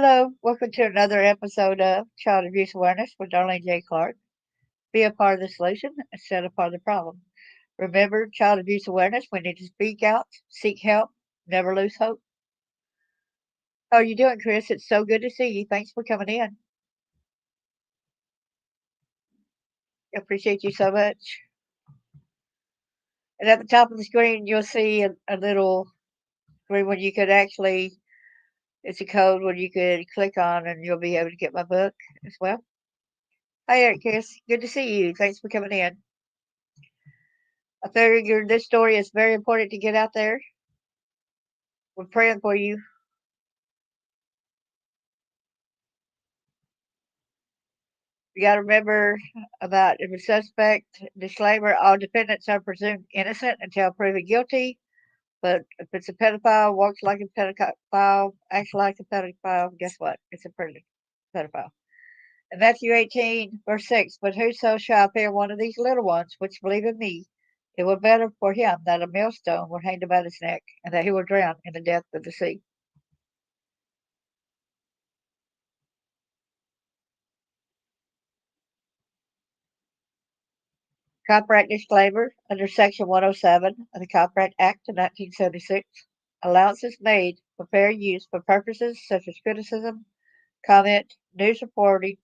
Hello, welcome to another episode of Child Abuse Awareness with Darlene J. Clark. Be a part of the solution instead of part of the problem. Remember, child abuse awareness, we need to speak out, seek help, never lose hope. How are you doing, Chris? It's so good to see you. Thanks for coming in. I appreciate you so much. And at the top of the screen, you'll see a little screen where you could actually, it's a code where you could click on and you'll be able to get my book as well. Hi, Eric, Chris. Good to see you. Thanks for coming in. I figured this story is very important to get out there. We're praying for you. You got to remember about if a suspect, disclaimer, all defendants are presumed innocent until proven guilty. But if it's a pedophile, walks like a pedophile, acts like a pedophile, guess what? It's a pedophile. In Matthew 18, verse 6, but whoso shall appear one of these little ones which believe in me, it were better for him that a millstone were hanged about his neck, and that he were drowned in the depth of the sea. Copyright disclaimer under Section 107 of the Copyright Act of 1976. Allowances made for fair use for purposes such as criticism, comment, news reporting,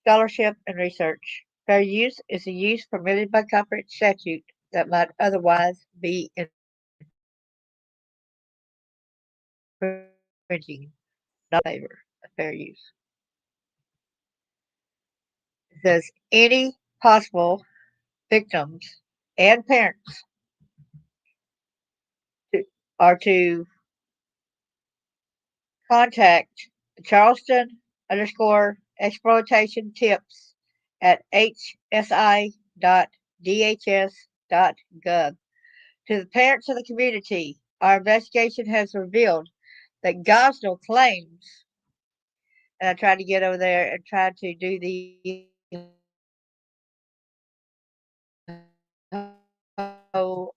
scholarship, and research. Fair use is a use permitted by copyright statute that might otherwise be infringing, not in favor of fair use. It says any possible victims and parents are to contact Charleston underscore exploitation tips at hsi.dhs.gov. To the parents of the community, our investigation has revealed that Gosnell claims, and I tried to get over there and tried to do the whole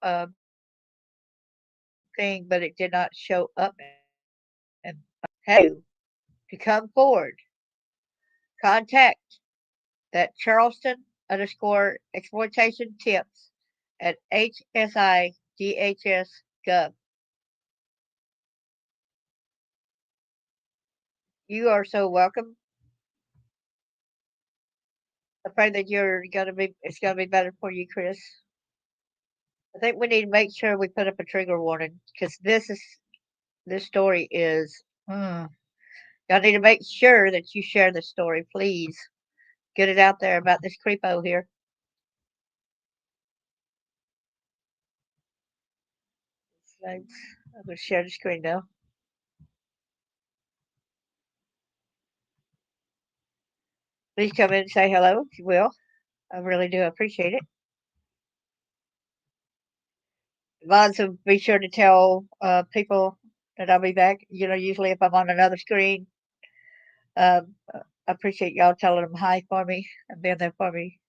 thing, but it did not show up. And to come forward, contact that Charleston underscore exploitation tips at hsi.dhs.gov. You are so welcome. I pray that it's gonna be better for you, Chris. I think we need to make sure we put up a trigger warning because this story is. Y'all need to make sure that you share this story, please. Get it out there about this creepo here. I'm gonna share the screen now. Please come in and say hello if you will. I really do appreciate it. Vaughn, so be sure to tell people that I'll be back. You know, usually if I'm on another screen, I appreciate y'all telling them hi for me and being there for me.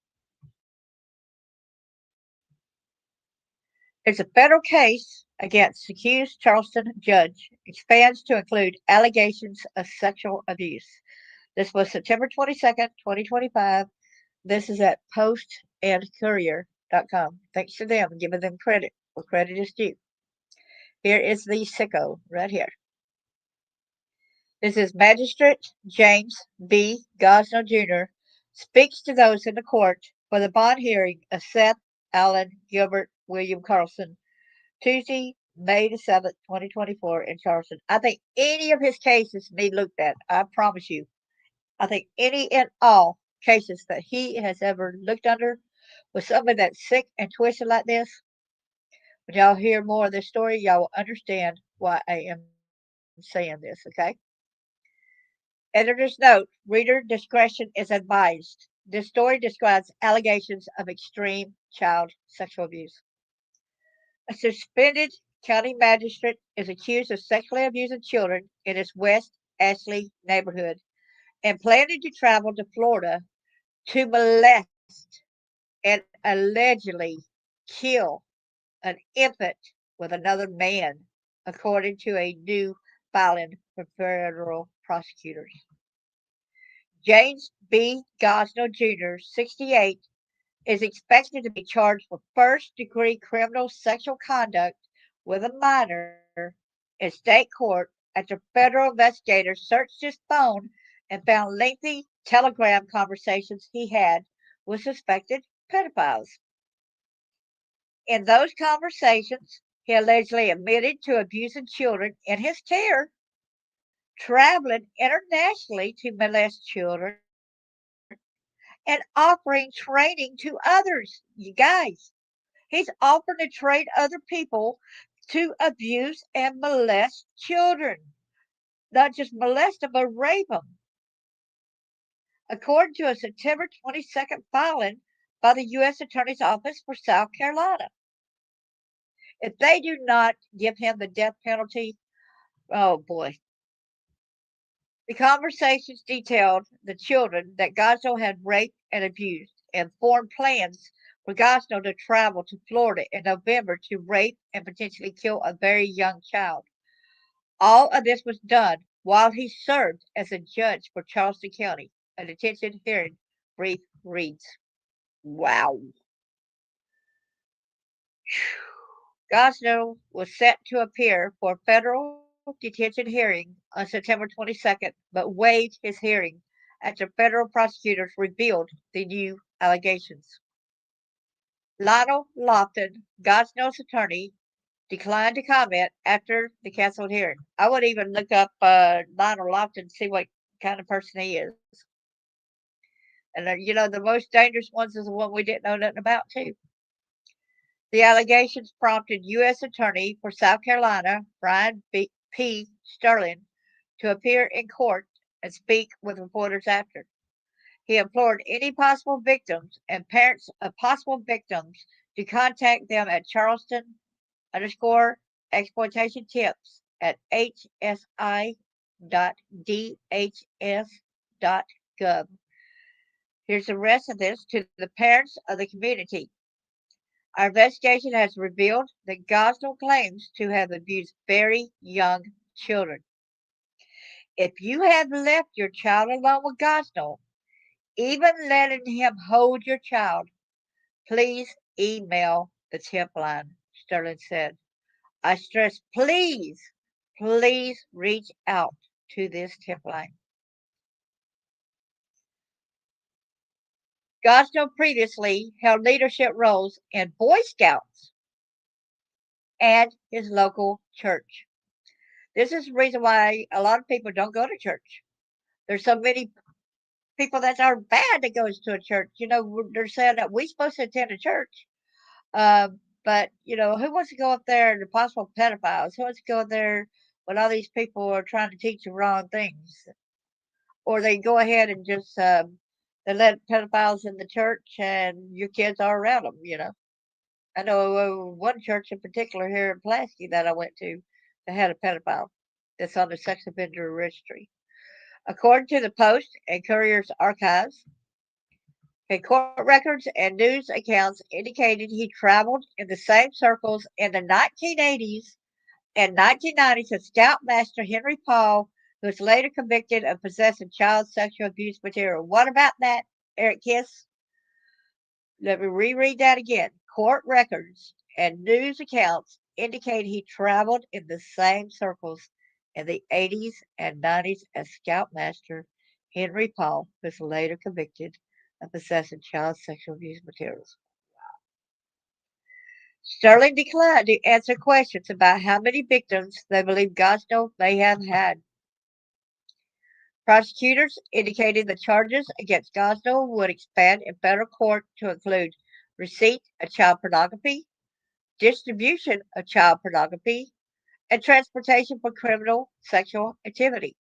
There's a federal case against accused Charleston judge expands to include allegations of sexual abuse. This was September 22nd, 2025. This is at postandcourier.com. Thanks to them, giving them credit where credit is due. Here is the sicko right here. This is Magistrate James B. Gosnell Jr. speaks to those in the court for the bond hearing of Seth Allen Gilbert William Carlson, Tuesday, May the 7th, 2024 in Charleston. I think any of his cases need looked at. I promise you. I think any and all cases that he has ever looked under with somebody that's sick and twisted like this, when y'all hear more of this story, y'all will understand why I am saying this, okay? Editor's note, reader discretion is advised. This story describes allegations of extreme child sexual abuse. A suspended county magistrate is accused of sexually abusing children in his West Ashley neighborhood and planning to travel to Florida to molest and allegedly kill an infant with another man, according to a new filing from federal prosecutors. James B. Gosnell Jr., 68, is expected to be charged with first-degree criminal sexual conduct with a minor in state court after federal investigators searched his phone and found lengthy telegram conversations he had with suspected pedophiles. In those conversations, he allegedly admitted to abusing children in his care, traveling internationally to molest children, and offering training to others. You guys, he's offering to train other people to abuse and molest children. Not just molest them, but rape them. According to a September 22nd filing by the U.S. Attorney's Office for South Carolina. If they do not give him the death penalty, oh boy. The conversations detailed the children that Gosnell had raped and abused and formed plans for Gosnell to travel to Florida in November to rape and potentially kill a very young child. All of this was done while he served as a judge for Charleston County. A detention hearing brief reads. Wow. Gosnell was set to appear for a federal detention hearing on September 22nd, but waived his hearing after federal prosecutors revealed the new allegations. Lionel Lofton, Gosnell's attorney, declined to comment after the canceled hearing. I would even look up Lionel Lofton to see what kind of person he is. And the most dangerous ones is the one we didn't know nothing about, too. The allegations prompted U.S. Attorney for South Carolina, P. Sterling, to appear in court and speak with reporters after. He implored any possible victims and parents of possible victims to contact them at Charleston underscore exploitation tips at hsi.dhs.gov. Here's the rest of this to the parents of the community. Our investigation has revealed that Gosnell claims to have abused very young children. If you have left your child alone with Gosnell, even letting him hold your child, please email the tip line, Sterling said. I stress, please reach out to this tip line. Gosnell previously held leadership roles in Boy Scouts and his local church. This is the reason why a lot of people don't go to church. There's so many people that are bad that goes to a church. They're saying that we're supposed to attend a church. But, who wants to go up there to possible pedophiles? Who wants to go up there when all these people are trying to teach you wrong things? Or they go ahead and just they let pedophiles in the church and your kids are around them. I know one church in particular here in Pulaski that I went to that had a pedophile that's on the sex offender registry. According to the Post and Courier's archives, court records and news accounts indicated he traveled in the same circles in the 1980s and 1990s as Scoutmaster Henry Paul, who was later convicted of possessing child sexual abuse material. What about that, Eric Kiss? Let me reread that again. Court records and news accounts indicate he traveled in the same circles in the 80s and 90s as Scoutmaster Henry Paul, who was later convicted of possessing child sexual abuse materials. Sterling declined to answer questions about how many victims they believe Gosnell may have had. Prosecutors indicated the charges against Gosnell would expand in federal court to include receipt of child pornography, distribution of child pornography, and transportation for criminal sexual activity.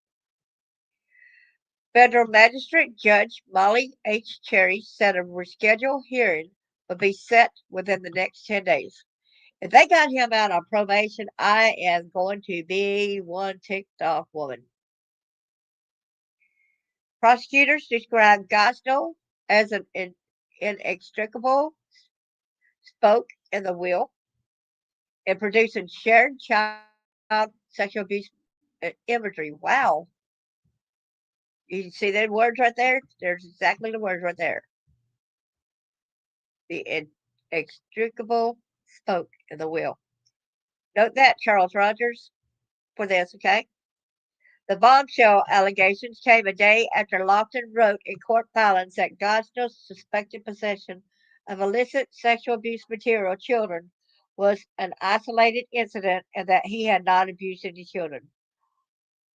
Federal Magistrate Judge Molly H. Cherry said a rescheduled hearing would be set within the next 10 days. If they got him out on probation, I am going to be one ticked off woman. Prosecutors described Gosnell as an inextricable spoke in the wheel in producing shared child sexual abuse imagery. Wow. You see the words right there? There's exactly the words right there. The inextricable spoke in the will. Note that, Charles Rogers, for this, okay? The bombshell allegations came a day after Lofton wrote in court filings that Gosnell's suspected possession of illicit sexual abuse material children was an isolated incident and that he had not abused any children.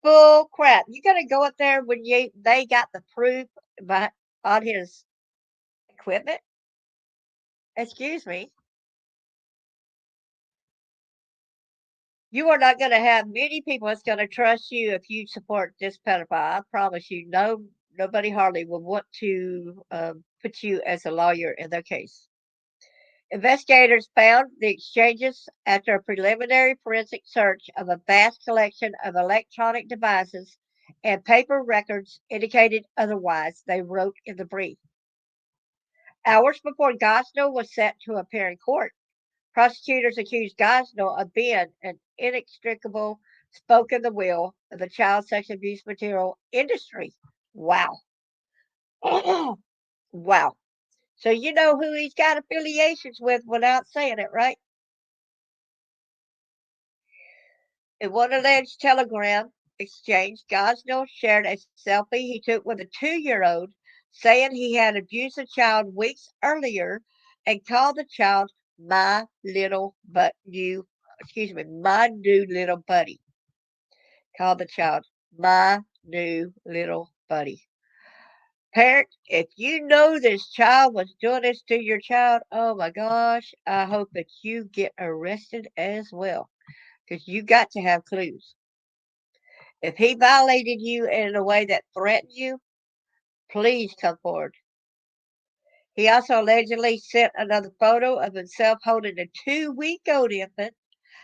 Bull crap! You got to go up there when they got the proof on his equipment. Excuse me. You are not going to have many people that's going to trust you if you support this pedophile. I promise you, nobody hardly will want to put you as a lawyer in their case. Investigators found the exchanges after a preliminary forensic search of a vast collection of electronic devices and paper records indicated otherwise, they wrote in the brief. Hours before Gosnell was set to appear in court, prosecutors accused Gosnell of being an inextricable spoke in the wheel of the child sex abuse material industry. Wow. Wow. So you know who he's got affiliations with without saying it, right? In one alleged telegram exchange, Gosnell shared a selfie he took with a 2-year-old, saying he had abused a child weeks earlier and called the child my my new little buddy. Called the child my new little buddy. Parent, if you know this child was doing this to your child, oh my gosh, I hope that you get arrested as well because you got to have clues. If he violated you in a way that threatened you, please come forward. He also allegedly sent another photo of himself holding a 2-week-old infant,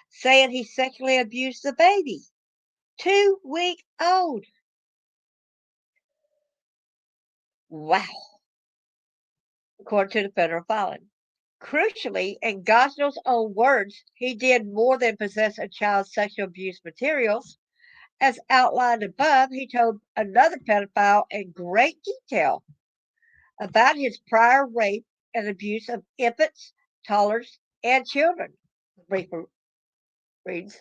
saying he sexually abused the baby. 2-week-old. Wow, according to the federal filing. Crucially, in Gosnell's own words, he did more than possess a child's sexual abuse materials. As outlined above, he told another pedophile in great detail about his prior rape and abuse of infants, toddlers, and children. The brief reads.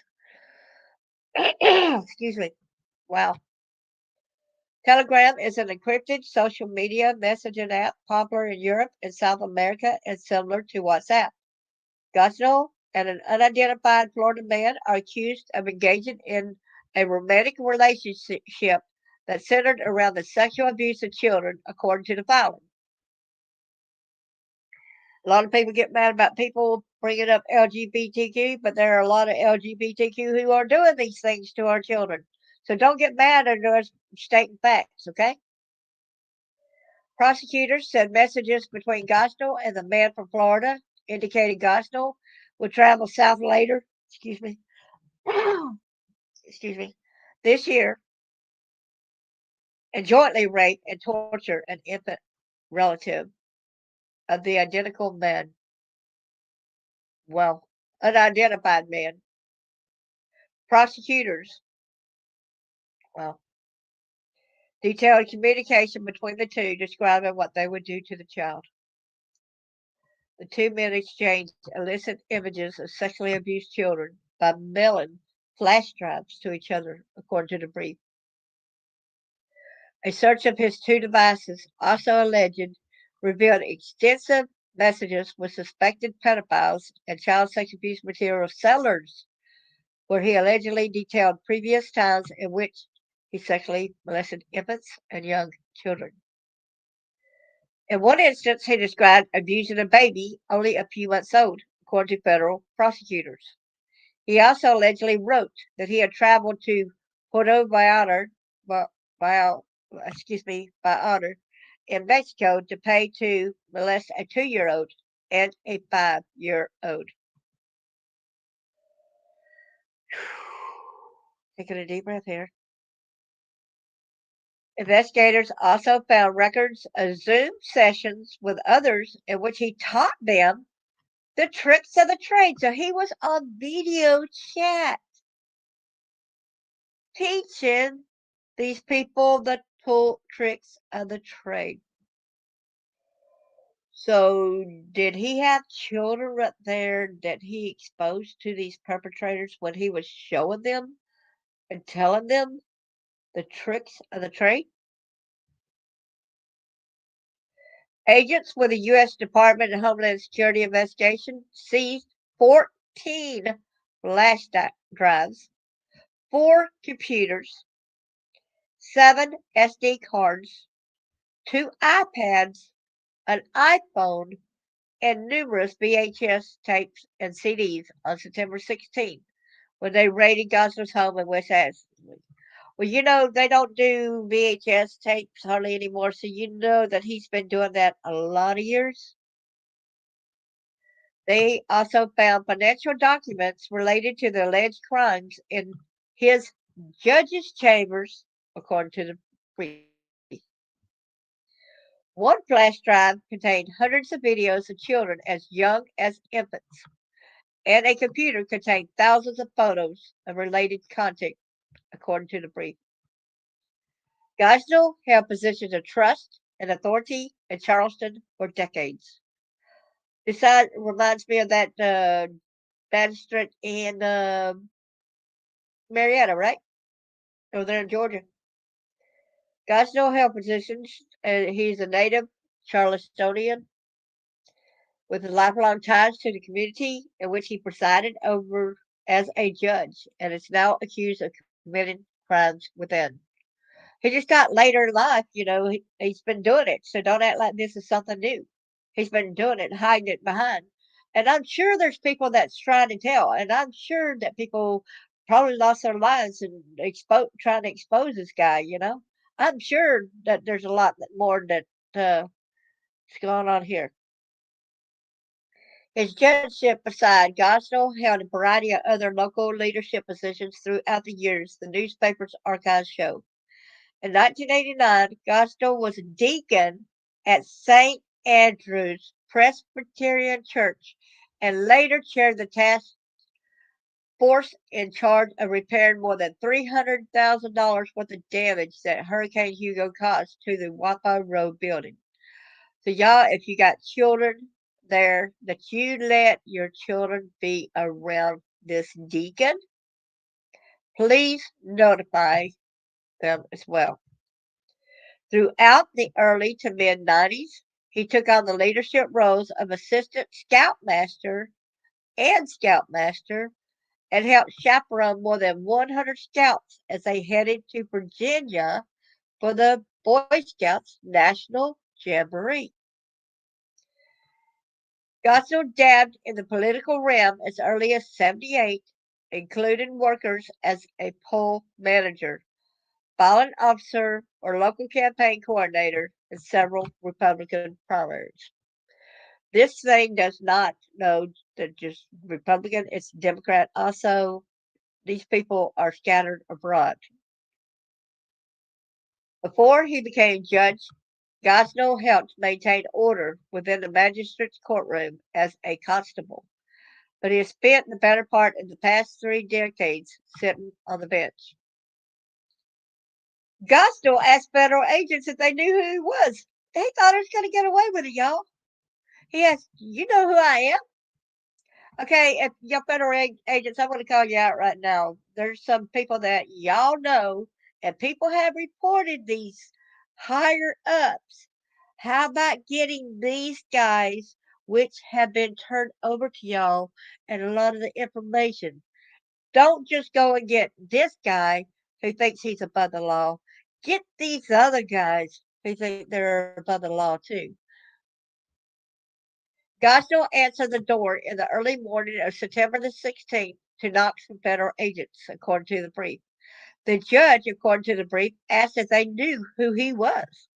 Excuse me. Wow. Telegram is an encrypted social media messaging app popular in Europe and South America and similar to WhatsApp. Gosnell and an unidentified Florida man are accused of engaging in a romantic relationship that centered around the sexual abuse of children, according to the filing. A lot of people get mad about people bringing up LGBTQ, but there are a lot of LGBTQ who are doing these things to our children. So don't get mad under us stating facts, okay? Prosecutors said messages between Gosnell and the man from Florida indicated Gosnell would travel south later, excuse me, excuse me, this year and jointly rape and torture an infant relative of the identical man. Well, unidentified man. Prosecutors, well, detailed communication between the two describing what they would do to the child. The two men exchanged illicit images of sexually abused children by mailing flash drives to each other, according to the brief. A search of his two devices, also alleged, revealed extensive messages with suspected pedophiles and child sex abuse material sellers, where he allegedly detailed previous times in which he sexually molested infants and young children. In one instance, he described abusing a baby only a few months old, according to federal prosecutors. He also allegedly wrote that he had traveled to Puerto Vallarta in Mexico to pay to molest a 2-year-old and a 5-year-old. Taking a deep breath here. Investigators also found records of Zoom sessions with others in which he taught them the tricks of the trade. So he was on video chat teaching these people the tricks of the trade. So, did he have children right there that he exposed to these perpetrators when he was showing them and telling them the tricks of the trade? Agents with the U.S. Department of Homeland Security investigation seized 14 flash drives, 4 computers, 7 SD cards, 2 iPads, an iPhone, and numerous VHS tapes and CDs on September 16th when they raided Gosnell's home in West Ashley. Well, they don't do VHS tapes hardly anymore, so you know that he's been doing that a lot of years. They also found financial documents related to the alleged crimes in his judge's chambers, according to the brief. One flash drive contained hundreds of videos of children as young as infants, and a computer contained thousands of photos of related content, according to the brief. Gosnell held positions of trust and authority in Charleston for decades. This reminds me of that magistrate in Marietta, right? Over there in Georgia. Gosnell held positions, and he's a native Charlestonian with lifelong ties to the community in which he presided over as a judge, and is now accused of committing crimes within. He just got later in life, he's been doing it, so don't act like this is something new. He's been doing it, hiding it behind. And I'm sure there's people that's trying to tell, and I'm sure that people probably lost their lives and trying to expose this guy. I'm sure that there's a lot more that is going on here. His judgeship aside, Gosnell held a variety of other local leadership positions throughout the years, the newspaper's archives show. In 1989, Gosnell was a deacon at St. Andrew's Presbyterian Church and later chaired the task force in charge of repairing more than $300,000 worth of damage that Hurricane Hugo caused to the Waco Road building. So, y'all, if you got children there, that you let your children be around this deacon, please notify them as well. Throughout the early to mid 90s, he took on the leadership roles of assistant scoutmaster and scoutmaster and helped chaperone more than 100 scouts as they headed to Virginia for the Boy Scouts National Jamboree. Gosnell dabbed in the political realm as early as 78, including workers as a poll manager, violent officer, or local campaign coordinator in several Republican primaries. This thing does not know that just Republican, it's Democrat. Also, these people are scattered abroad. Before he became judge, Gosnell helped maintain order within the magistrate's courtroom as a constable, but he has spent the better part of the past 3 decades sitting on the bench. Gosnell asked federal agents if they knew who he was. He thought he was going to get away with it, y'all. He asked, "You know who I am?" Okay, if y'all federal agents, I'm going to call you out right now. There's some people that y'all know, and people have reported these higher ups. How about getting these guys, which have been turned over to y'all, and a lot of the information? Don't just go and get this guy who thinks he's above the law. Get these other guys who think they're above the law too. Gosnell answered the door in the early morning of September the 16th to knock some federal agents, according to the brief. The judge, according to the brief, asked if they knew who he was.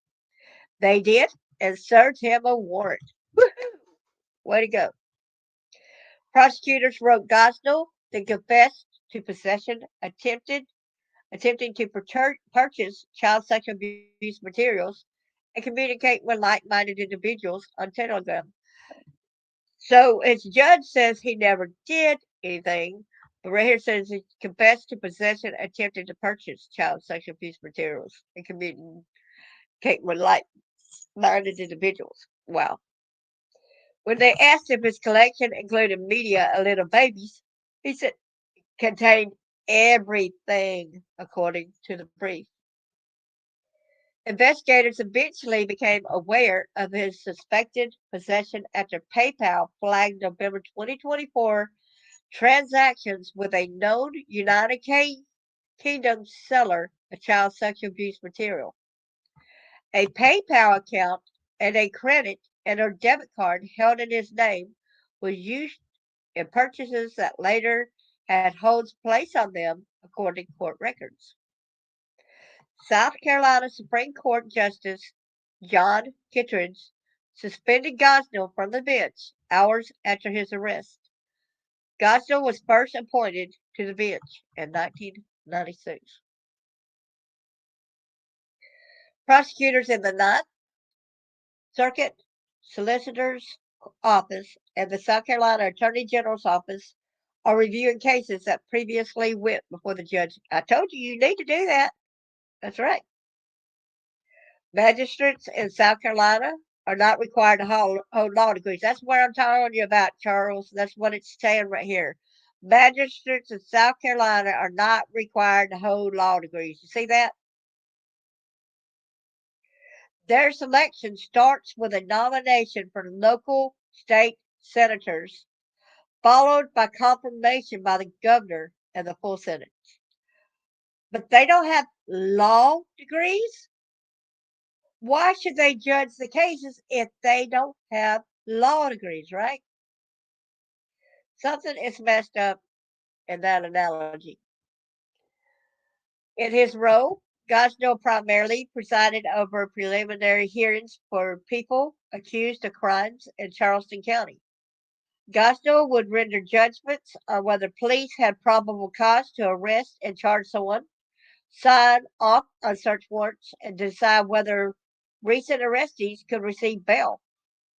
They did and served him a warrant. Woohoo! Way to go. Prosecutors wrote Gosnell to confess to possession, attempting to purchase child sexual abuse materials and communicate with like-minded individuals on Telegram. So his judge says he never did anything, but right here says he confessed to possession, attempting to purchase child sexual abuse materials and came with like-minded individuals. Wow. When they asked if his collection included media and little babies, he said contained everything, according to the brief. Investigators eventually became aware of his suspected possession after PayPal flagged November 2024 transactions with a known United Kingdom seller of child sexual abuse material. A PayPal account and a credit and or debit card held in his name was used in purchases that later had holds placed on them, according to court records. South Carolina Supreme Court Justice John Kittredge suspended Gosnell from the bench hours after his arrest. Gosnell was first appointed to the bench in 1996. Prosecutors in the Ninth Circuit, Solicitor's Office, and the South Carolina Attorney General's Office are reviewing cases that previously went before the judge. I told you you need to do that. That's right. Magistrates in South Carolina are not required to hold law degrees. That's what I'm telling you about, Charles. That's what it's saying right here. Magistrates in South Carolina are not required to hold law degrees. You see that? Their selection starts with a nomination for local state senators, followed by confirmation by the governor and the full Senate. But they don't have law degrees. Why should they judge the cases if they don't have law degrees, right? Something is messed up in that analogy. In his role, Gosnell primarily presided over preliminary hearings for people accused of crimes in Charleston County. Gosnell would render judgments on whether police had probable cause to arrest and charge someone, sign off on search warrants, and decide whether recent arrestees could receive bail.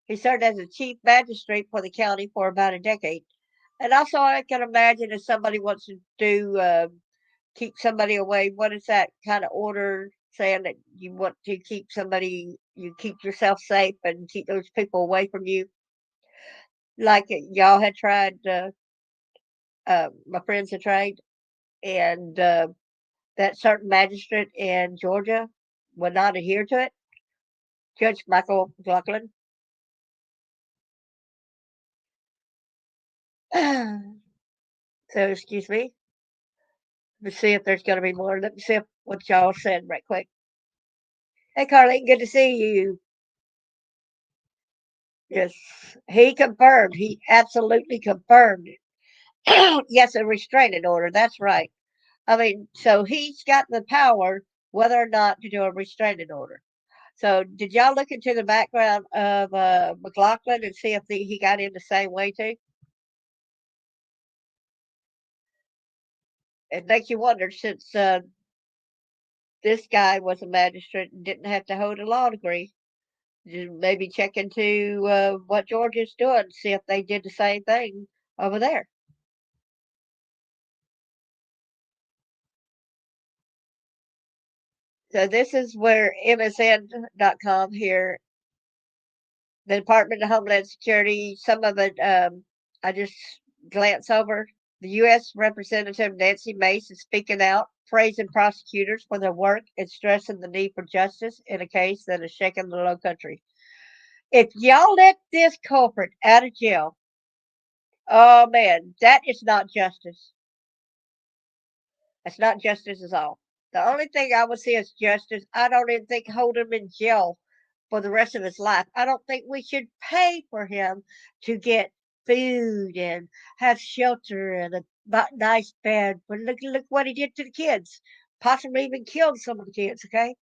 He served as a chief magistrate for the county for about a decade. And also, I can imagine if somebody wants to keep somebody away, what is that kind of order saying that you want to keep somebody, you keep yourself safe and keep those people away from you? Like y'all had tried, my friends had tried, and that certain magistrate in Georgia would not adhere to it. Judge Michael McLaughlin. So, excuse me. Let's see if there's going to be more. Let me see what y'all said right quick. Hey, Carly, good to see you. Yes, he confirmed. He absolutely confirmed it. Yes, a restraining order. That's right. I mean, so he's got the power whether or not to do a restraining order. So, did y'all look into the background of McLaughlin and see if he got in the same way too? It makes you wonder since this guy was a magistrate and didn't have to hold a law degree. Maybe check into what Georgia's doing, see if they did the same thing over there. So this is where MSN.com here, the Department of Homeland Security, some of it I just glance over. The U.S. Representative Nancy Mace is speaking out, praising prosecutors for their work and stressing the need for justice in a case that is shaking the low country. If y'all let this culprit out of jail, oh man, that is not justice. That's not justice at all. The only thing I would see as justice, I don't even think hold him in jail for the rest of his life. I don't think we should pay for him to get food and have shelter and a nice bed. But look what he did to the kids. Possibly even killed some of the kids. Okay,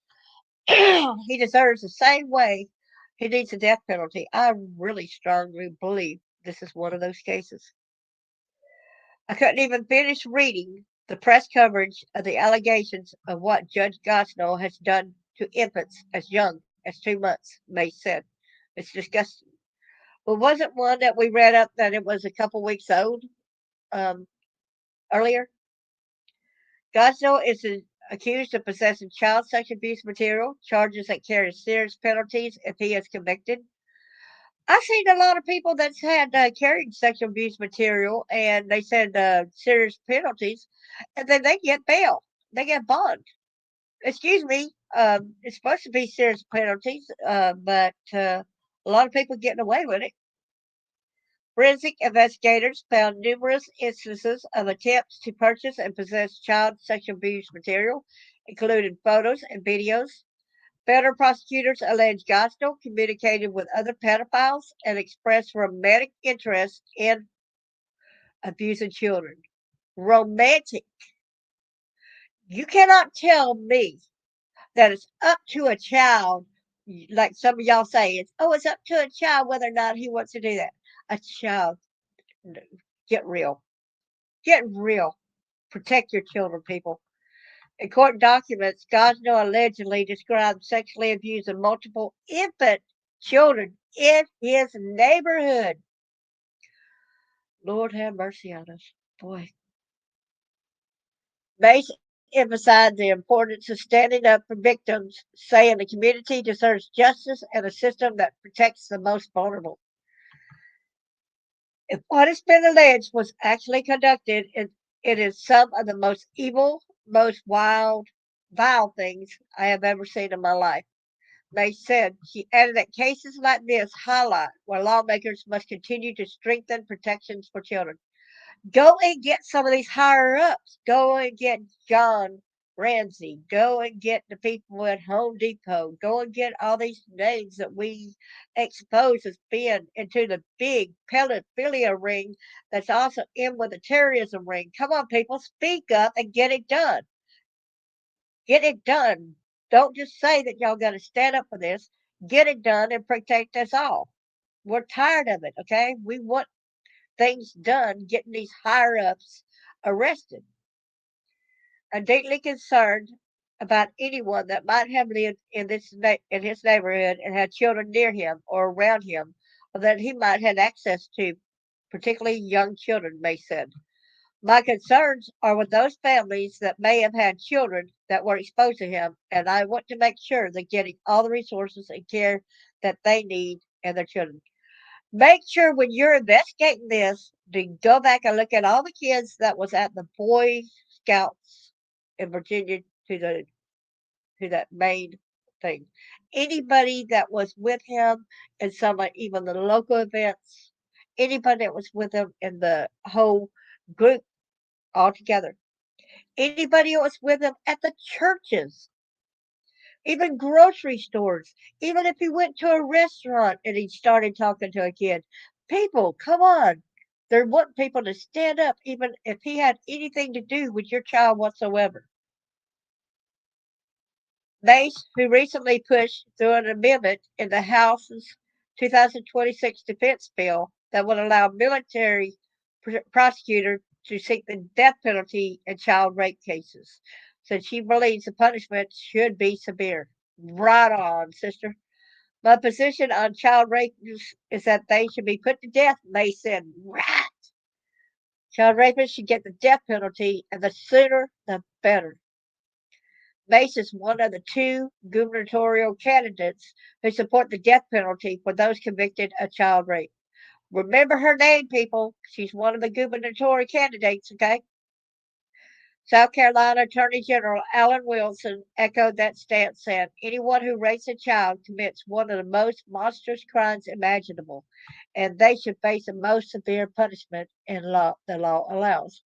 he deserves the same way. He needs a death penalty. I really strongly believe this is one of those cases. I couldn't even finish reading the press coverage of the allegations of what Judge Gosnell has done to infants as young as 2 months, May said. It's disgusting. Well, wasn't one that we read up that it was a couple weeks old um, earlier? Gosnell is accused of possessing child sex abuse material, charges that carry serious penalties if he is convicted. I've seen a lot of people that's had carried sexual abuse material, and they said serious penalties, and then they get bail, they get bond. Excuse me, it's supposed to be serious penalties, but a lot of people getting away with it. Forensic investigators found numerous instances of attempts to purchase and possess child sexual abuse material, including photos and videos. Federal prosecutors allege Gosnell communicated with other pedophiles and expressed romantic interest in abusing children. Romantic. You cannot tell me that it's up to a child, like some of y'all say, it's up to a child whether or not he wants to do that. A child, no, get real. Get real. Protect your children, people. In court documents, Gosnell allegedly described sexually abusing multiple infant children in his neighborhood. Lord have mercy on us. Boy. Mace emphasized the importance of standing up for victims, saying the community deserves justice and a system that protects the most vulnerable. If what has been alleged was actually conducted, it is some of the most evil, most wild, vile things I have ever seen in my life. They said she added that cases like this highlight where lawmakers must continue to strengthen protections for children. Go and get some of these higher ups. Go and get John Ramsey. Go and get the people at Home Depot. Go and get all these names that we expose as being into the big pedophilia ring that's also in with the terrorism ring. Come on, people, speak up and get it done. Get it done. Don't just say that y'all got to stand up for this. Get it done and protect us all. We're tired of it, okay? We want things done getting these higher ups arrested. I'm deeply concerned about anyone that might have lived in his neighborhood and had children near him or around him, or that he might have access to, particularly young children. May said. My concerns are with those families that may have had children that were exposed to him, and I want to make sure they're getting all the resources and care that they need and their children. Make sure when you're investigating this to go back and look at all the kids that was at the Boy Scouts in Virginia to the to that main thing. Anybody that was with him in some even the local events, anybody that was with him in the whole group altogether. Anybody else with him at the churches, even grocery stores, even if he went to a restaurant and he started talking to a kid. People, come on. They want people to stand up, even if he had anything to do with your child whatsoever. Mace, who recently pushed through an amendment in the House's 2026 defense bill that would allow military prosecutors to seek the death penalty in child rape cases, since she believes the punishment should be severe. Right on, sister. My position on child rapists is that they should be put to death. Mace said, right. Child rapists should get the death penalty, and the sooner the better. Mace is one of the two gubernatorial candidates who support the death penalty for those convicted of child rape. Remember her name, people. She's one of the gubernatorial candidates, okay? South Carolina Attorney General Alan Wilson echoed that stance, saying anyone who rapes a child commits one of the most monstrous crimes imaginable, and they should face the most severe punishment the law allows.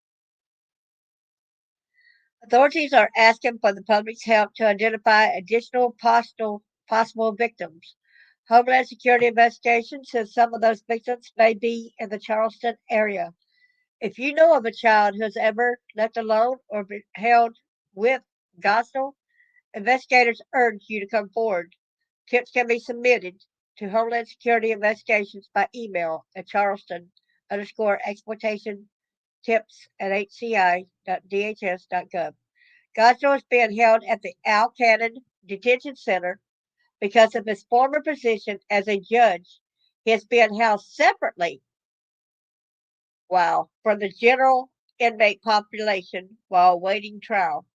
Authorities are asking for the public's help to identify additional possible victims. Homeland Security investigation says some of those victims may be in the Charleston area. If you know of a child who has ever left alone or been held with Gosnell, investigators urge you to come forward. Tips can be submitted to Homeland Security Investigations by email at Charleston underscore exploitation tips at hci.dhs.gov. Gosnell is being held at the Al Cannon Detention Center because of his former position as a judge. He is being housed separately, from the general inmate population while awaiting trial.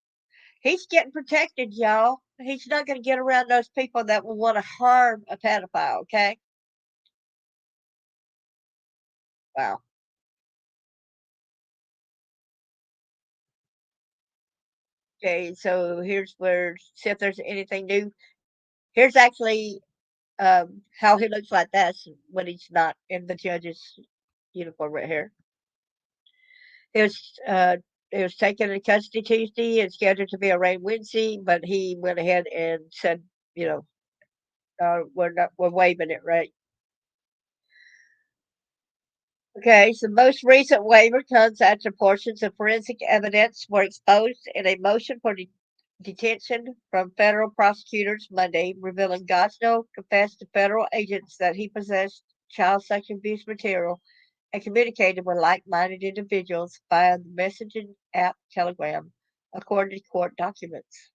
He's getting protected, y'all. He's not going to get around those people that will want to harm a pedophile, okay? Wow. Okay, so here's where, see if there's anything new. Here's actually how he looks like that when he's not in the judge's uniform right here. He was uh, he was taken into custody Tuesday and scheduled to be arraigned Wednesday, but he went ahead and said, you know, we're waiving it, right? Okay, so the most recent waiver comes after portions of forensic evidence were exposed in a motion for detention from federal prosecutors Monday, revealing Gosnell confessed to federal agents that he possessed child sexual abuse material and communicated with like-minded individuals via the messaging app Telegram, according to court documents.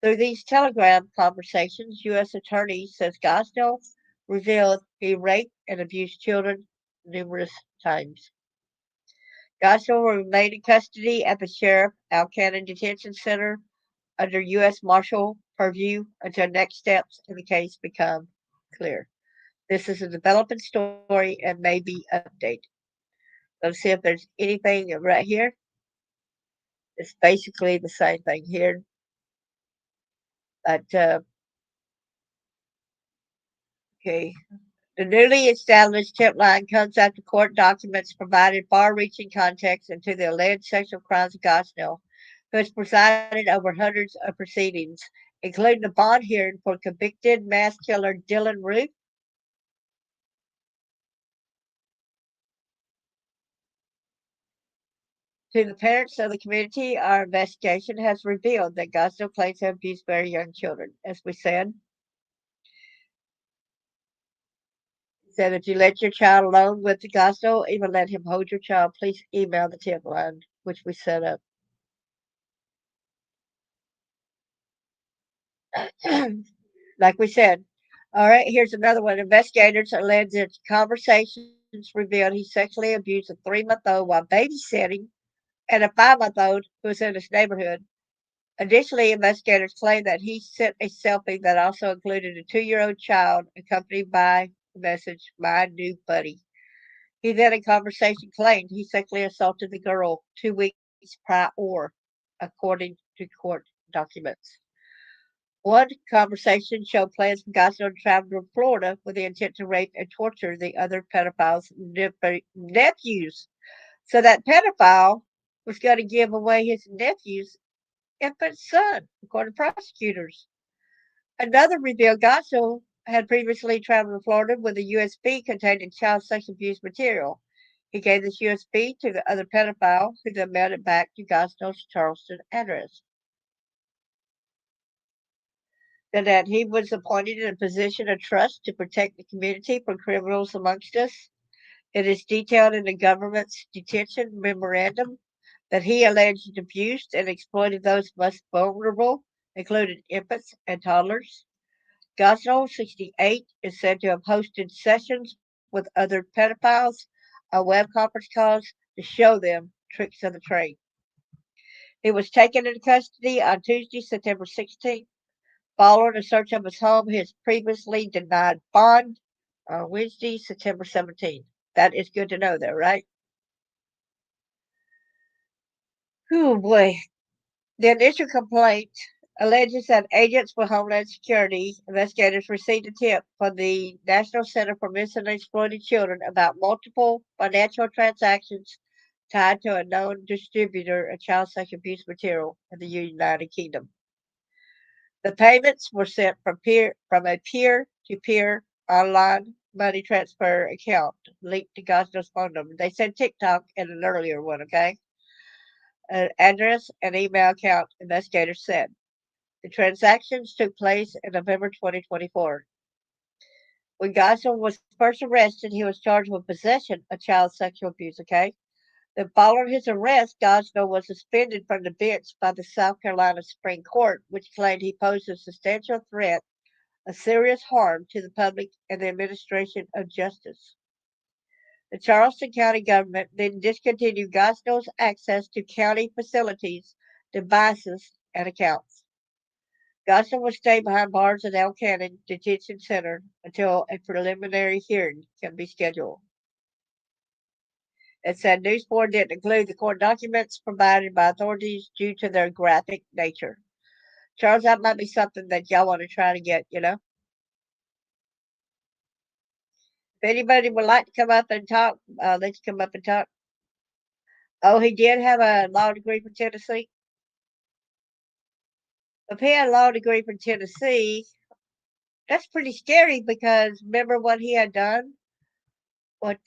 Through these Telegram conversations, U.S. Attorney says Gosnell revealed he raped and abused children numerous times. Gosnell will remain in custody at the Sheriff Alcannon Detention Center under U.S. Marshal purview until next steps in the case become clear. This is a developing story and may be updated. Let's see if there's anything right here. It's basically the same thing here, but okay. The newly established tip line comes after court documents provided far-reaching context into the alleged sexual crimes of Gosnell, who has presided over hundreds of proceedings, including the bond hearing for convicted mass killer Dylan Roof. To the parents of the community, our investigation has revealed that Gosnell claims to have abused very young children. As we said if you let your child alone with the Gosnell, even let him hold your child, please email the tip line, which we set up. Like we said. All right, here's another one. Investigators alleged that conversations revealed he sexually abused a 3-month-old while babysitting and a 5-month-old who was in his neighborhood. Additionally, investigators claim that he sent a selfie that also included a 2-year-old child accompanied by the message, "My new buddy." He then, in conversation, claimed he sexually assaulted the girl 2 weeks prior, according to court documents. One conversation showed plans for Gosnell to travel to Florida with the intent to rape and torture the other pedophile's nephews. So that pedophile was going to give away his nephew's infant son, according to prosecutors. Another revealed Gosnell had previously traveled to Florida with a USB containing child sex abuse material. He gave this USB to the other pedophile, who then mailed it back to Gosnell's Charleston address. And that he was appointed in a position of trust to protect the community from criminals amongst us. It is detailed in the government's detention memorandum that he alleged abused and exploited those most vulnerable, including infants and toddlers. Gosnell, 68, is said to have hosted sessions with other pedophiles on web conference calls to show them tricks of the trade. He was taken into custody on Tuesday, September 16th. Following a search of his home, he has previously denied bond on Wednesday, September 17th. That is good to know, though, right? Oh, boy. The initial complaint alleges that agents for Homeland Security investigators received a tip from the National Center for Missing and Exploited Children about multiple financial transactions tied to a known distributor of child sex abuse material in the United Kingdom. The payments were sent from a peer-to-peer online money transfer account linked to Gosnell's phone number. They said TikTok in an earlier one, okay? An address and email account, investigators said. The transactions took place in November 2024. When Gosnell was first arrested, he was charged with possession of child sexual abuse, okay? Then, following his arrest, Gosnell was suspended from the bench by the South Carolina Supreme Court, which claimed he posed a substantial threat of serious harm to the public and the administration of justice. The Charleston County government then discontinued Gosnell's access to county facilities, devices, and accounts. Gosnell will stay behind bars at El Cannon Detention Center until a preliminary hearing can be scheduled. It said news board didn't include the court documents provided by authorities due to their graphic nature. Charles, that might be something that y'all want to try to get, you know? If anybody would like to come up and talk, let's come up and talk. Oh, he did have a law degree from Tennessee. If he had a law degree from Tennessee, that's pretty scary because remember what he had done? What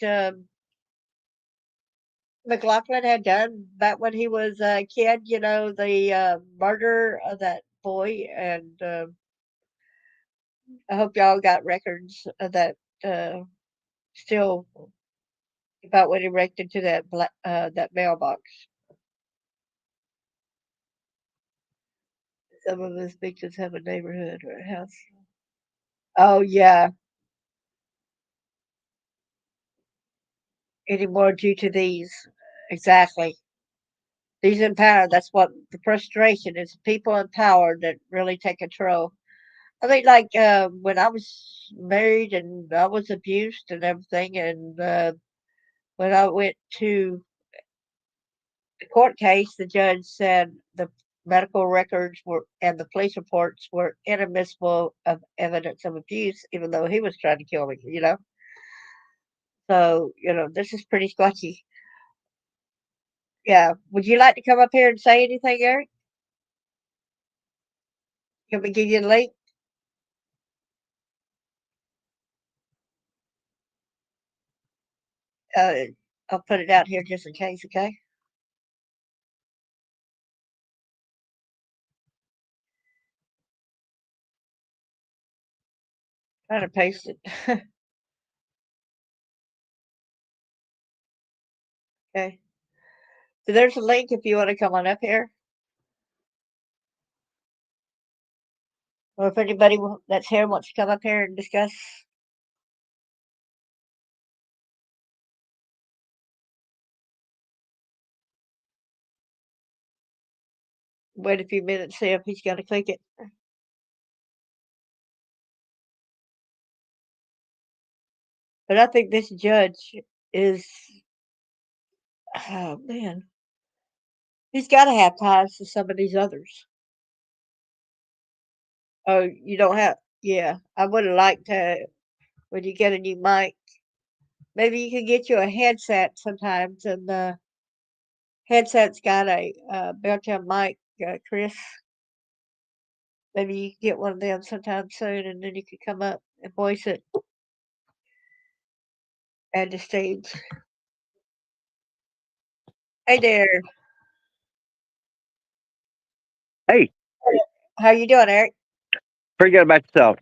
McLaughlin had done back when he was a kid, you know, the murder of that boy. And I hope y'all got records of that still about what he wrecked into that mailbox. Some of his victims have a neighborhood or a house. Oh yeah, anymore due to these. Exactly. These in power. That's what the frustration is. People in power that really take control. I mean, like when I was married and I was abused and everything, and when I went to the court case, the judge said the medical records were and the police reports were inadmissible of evidence of abuse, even though he was trying to kill me. You know, so this is pretty sketchy. Yeah. Would you like to come up here and say anything, Eric? Can we give you the link? Uh, I'll put it out here just in case. Okay. Try to paste it. Okay. So there's a link if you want to come on up here. Or if anybody that's here wants to come up here and discuss. Wait a few minutes, see if he's going to click it. But I think this judge is, oh man, he's got to have ties to some of these others. Oh, you don't have, yeah. I would have liked to, when you get a new mic, maybe you could get you a headset sometimes, and the headset's got a built-in mic, Chris. Maybe you could get one of them sometime soon, and then you could come up and voice it at the stage. Hey there. Hey, How you doing, Eric? pretty good about yourself.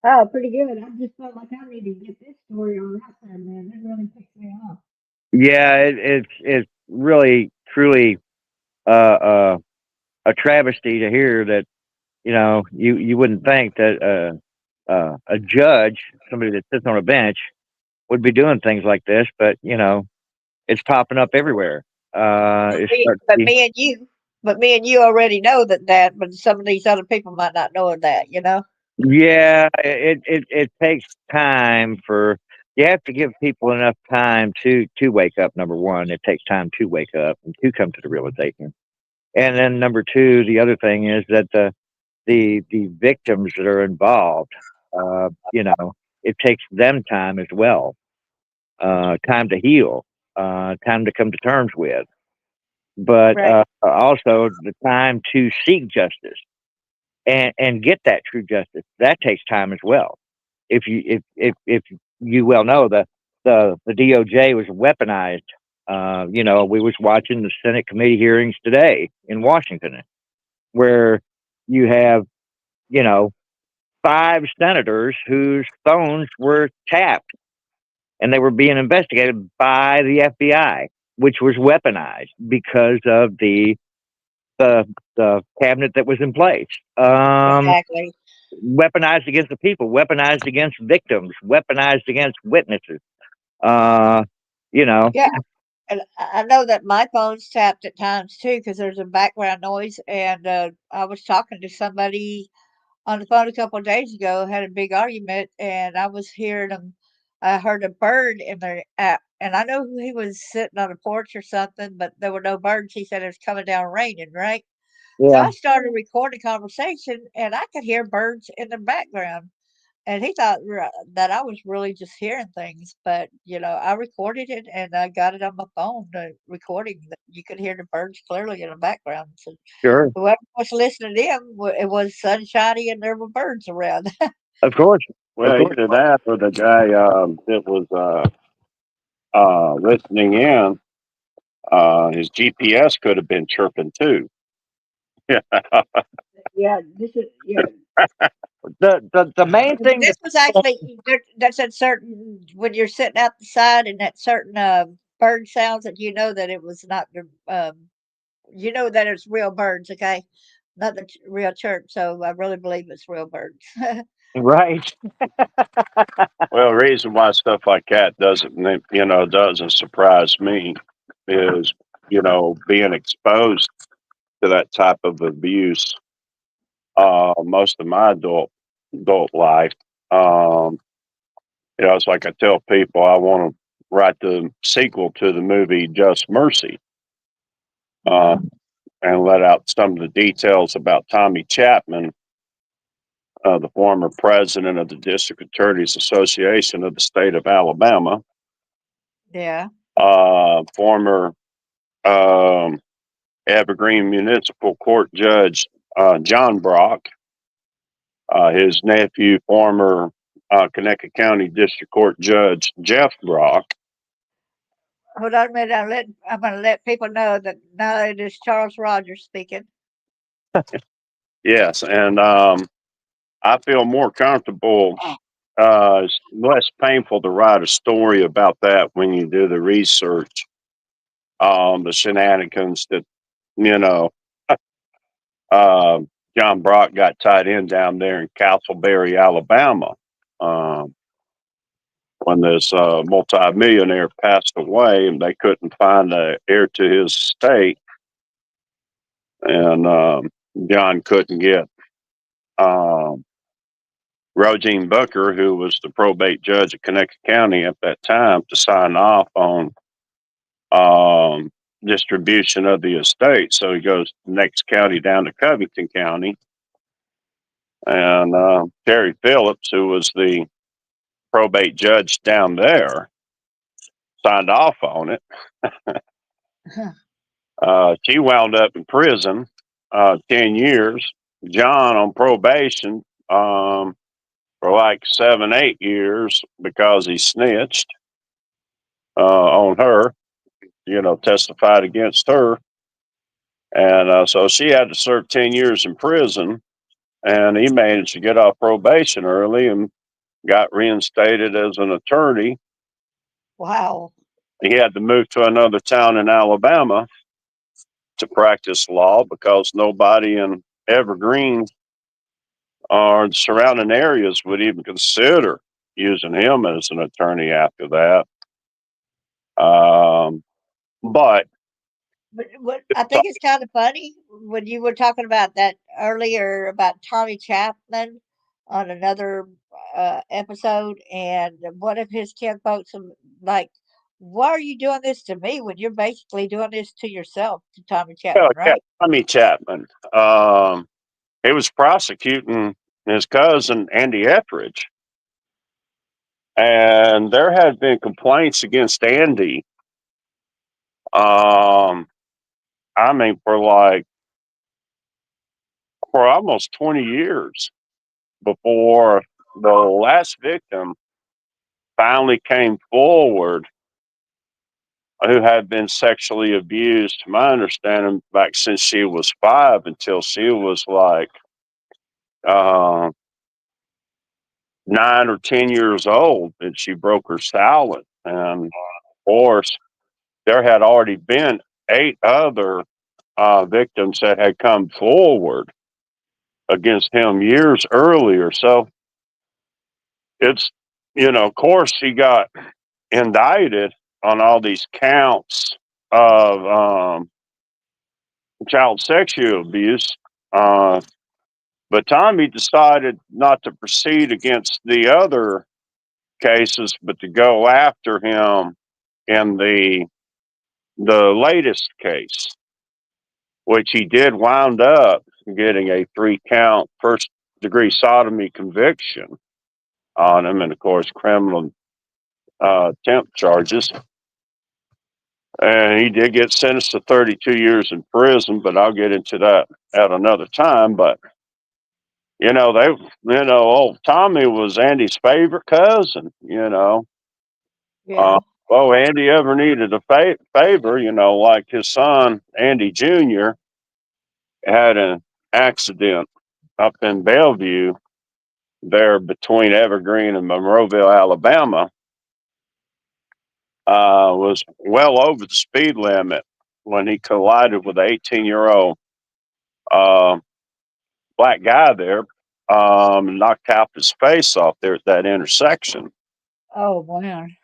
Oh, pretty good. I just felt like I need to get this story on out there, man. It really pissed me off. Yeah, it's really truly uh, a travesty to hear that you wouldn't think that a judge, somebody that sits on a bench, would be doing things like this, but it's popping up everywhere. But It's me, starting but to be, me and you, but me and you already know that, but some of these other people might not know that. yeah, it takes time for you have to give people enough time to wake up. Number one, it takes time to wake up and to come to the realization. And then number two, the other thing is that the victims that are involved, it takes them time as well, time to heal, time to come to terms with, but Right. also the time to seek justice and get that true justice. That takes time as well. If you well know the DOJ was weaponized. We was watching the Senate committee hearings today in Washington, where you have, you know, five senators whose phones were tapped and they were being investigated by the FBI, which was weaponized because of the, the cabinet that was in place. Exactly. Weaponized against the people, weaponized against victims, weaponized against witnesses. Uh, you know, Yeah. And I know that my phone's tapped at times too because there's a background noise. And I was talking to somebody on the phone a couple of days ago, had a big argument, and I was hearing them. I heard a bird in there, and I know he was sitting on a porch or something, but there were no birds. He said it was coming down raining, right? So Yeah, I started recording conversation, and I could hear birds in the background. And he thought that I was really just hearing things, but I recorded it and I got it on my phone. The recording that you could hear the birds clearly in the background. So sure, whoever was listening to them, it was sunshiny and there were birds around. of course, of Well, course. either that or the guy that was listening in, his GPS could have been chirping too. Yeah. Yeah, this is yeah. The main But thing this that was actually that's a certain when you're sitting outside and that certain bird sounds that that it was not the that it's real birds, okay, not the real church. So I really believe it's real birds. right, Well, the reason why stuff like that doesn't surprise me is being exposed to that type of abuse most of my adult life. Um, it's like I tell people I want to write the sequel to the movie Just Mercy, uh, Uh-huh. and let out some of the details about Tommy Chapman, the former president of the District Attorneys Association of the state of Alabama, Yeah. former um, Evergreen Municipal Court Judge John Brock, his nephew, former Connecticut County District Court Judge Jeff Brock. Hold on a minute. I'm going to let people know that now it is Charles Rogers speaking. Yes, and I feel more comfortable. It's less painful to write a story about that when you do the research, the shenanigans that you know uh, John Brock got tied in down there in Castleberry, Alabama, um, when this multimillionaire passed away, and they couldn't find the heir to his estate, and John couldn't get um, Rogine Booker, who was the probate judge of Connecticut County at that time, to sign off on um, distribution of the estate. So he goes to the next county down to Covington County, and Terry Phillips, who was the probate judge down there, signed off on it. She wound up in prison 10 years. John on probation for like 7, 8 years because he snitched on her, testified against her. And so she had to serve 10 years in prison. And he managed to get off probation early and got reinstated as an attorney. Wow. He had to move to another town in Alabama to practice law because nobody in Evergreen or the surrounding areas would even consider using him as an attorney after that. But But what I think it's kind of funny when you were talking about that earlier about Tommy Chapman on another episode, and one of his kinfolks like, "Why are you doing this to me when you're basically doing this to yourself?" To Tommy well, Chapman, yeah, right? Tommy Chapman, he was prosecuting his cousin Andy Etheridge, and there had been complaints against Andy. Um, I mean, for almost 20 years before the last victim finally came forward, who had been sexually abused, to my understanding, back since she was 5 until she was like uh, 9 or 10 years old, and she broke her silence. And of course, there had already been 8 other victims that had come forward against him years earlier. So it's, of course, he got indicted on all these counts of child sexual abuse. Uh, but Tommy decided not to proceed against the other cases, but to go after him in the latest case, which he did wind up getting a 3-count first degree sodomy conviction on him, and of course criminal attempt charges. And he did get sentenced to 32 years in prison, but I'll get into that at another time. But old Tommy was Andy's favorite cousin. Uh, Yeah. well, Andy ever needed a favor, like his son Andy Jr. had an accident up in Bellevue, there between Evergreen and Monroeville, Alabama. Was well over the speed limit when he collided with an 18-year-old uh, black guy there, knocked half his face off there at that intersection. Oh man.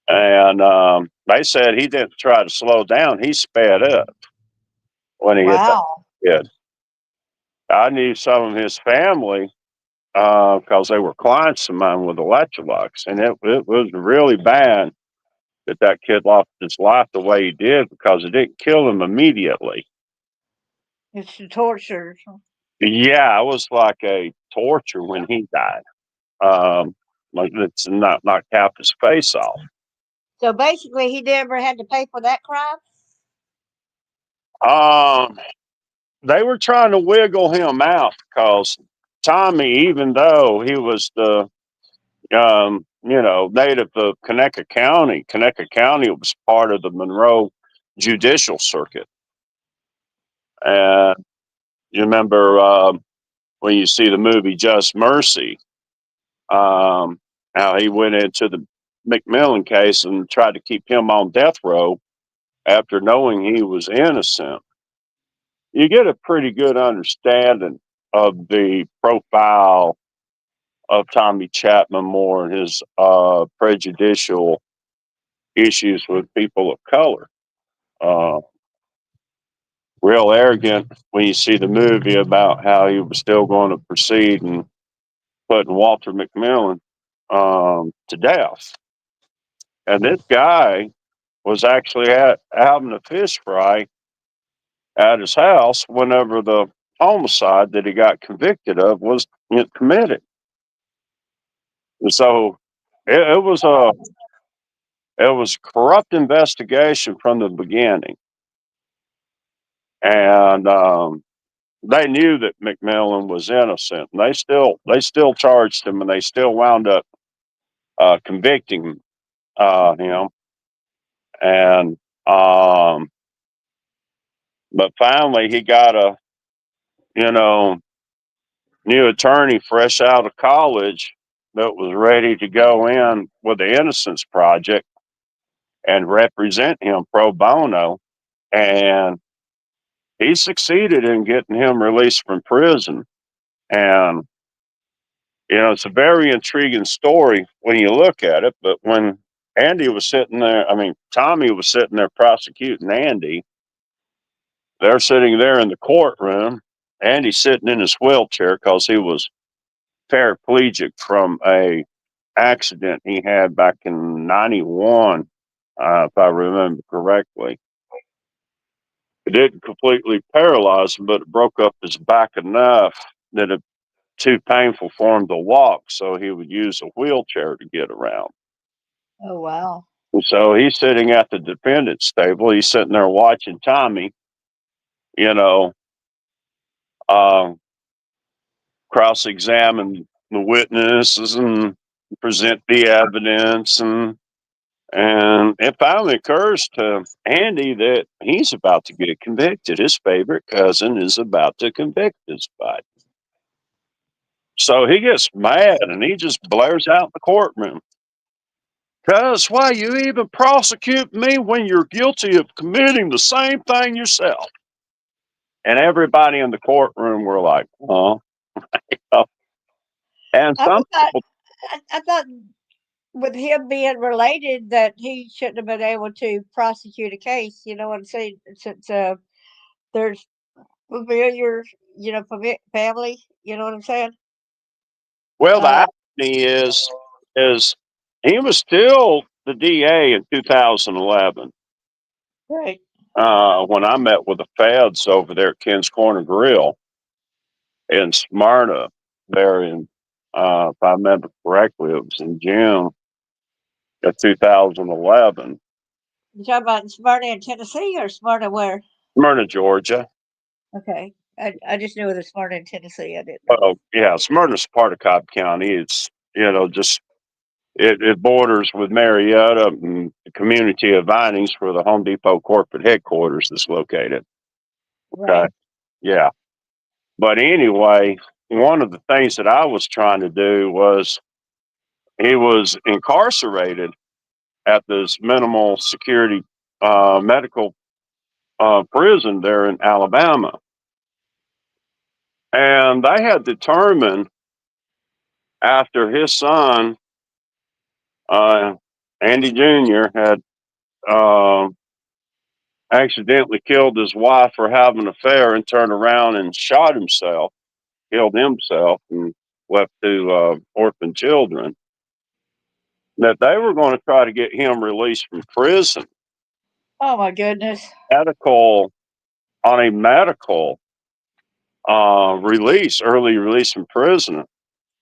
And they said he didn't try to slow down; he sped up when he hit that Wow. kid. I knew some of his family because they were clients of mine with Electrolux, and it was really bad that kid lost his life the way he did because it didn't kill him immediately. It's the torture. Yeah, it was like a torture when he died. Like it's not knocked half his face off. So basically, he never had to pay for that crime. Um, they were trying to wiggle him out because Tommy, even though he was the native of Conecuh County was part of the Monroe Judicial Circuit. And you remember when you see the movie Just Mercy, how he went into the McMillan case and tried to keep him on death row after knowing he was innocent. You get a pretty good understanding of the profile of Tommy Chapman Moore and his prejudicial issues with people of color. Uh, Real arrogant when you see the movie about how he was still going to proceed and putting Walter McMillan to death. And this guy was actually having a fish fry at his house whenever the homicide that he got convicted of was committed. And so it was a corrupt investigation from the beginning, and they knew that McMillan was innocent, and they still charged him, and they still wound up convicting him. And but finally, he got a you know new attorney fresh out of college that was ready to go in with the Innocence Project and represent him pro bono. And he succeeded in getting him released from prison. And, it's a very intriguing story when you look at it. But when Tommy was sitting there prosecuting Andy, they're sitting there in the courtroom. Andy's sitting in his wheelchair because he was paraplegic from a accident he had back in '91, if I remember correctly. It didn't completely paralyze him, but it broke up his back enough that it too painful for him to walk, so he would use a wheelchair to get around. Oh wow. And so he's sitting at the defendant's table. He's sitting there watching Tommy, you know, uh, cross-examine the witnesses and present the evidence, and it finally occurs to Andy that he's about to get convicted. His favorite cousin is about to convict this buddy. So he gets mad and he just blares out in the courtroom. Cuz why you even prosecute me when you're guilty of committing the same thing yourself? And everybody in the courtroom were like, oh. And I some thought. people, I thought. with him being related, that he shouldn't have been able to prosecute a case. You know what I'm saying? Since there's familiar, family. You know what I'm saying? Well, the Uh, irony is he was still the DA in 2011 right. when I met with the feds over there at Ken's Corner Grill in Smyrna. There in, if I remember correctly, it was in June of 2011. You talking about Smyrna in Tennessee or Smyrna where? Smyrna, Georgia. Okay. I just knew it was Smyrna in Tennessee. I didn't know. Oh, yeah, Smyrna's part of Cobb County. It's just it borders with Marietta and the community of Vinings, where the Home Depot corporate headquarters is located. Okay, Right. yeah. But anyway, one of the things that I was trying to do was he was incarcerated at this minimal security medical prison there in Alabama, and they had determined after his son uh, Andy Jr. had um, accidentally killed his wife for having an affair and turned around and shot himself, killed himself, and left two orphan children, that they were going to try to get him released from prison, Oh my goodness. medical, on a medical release, early release from prison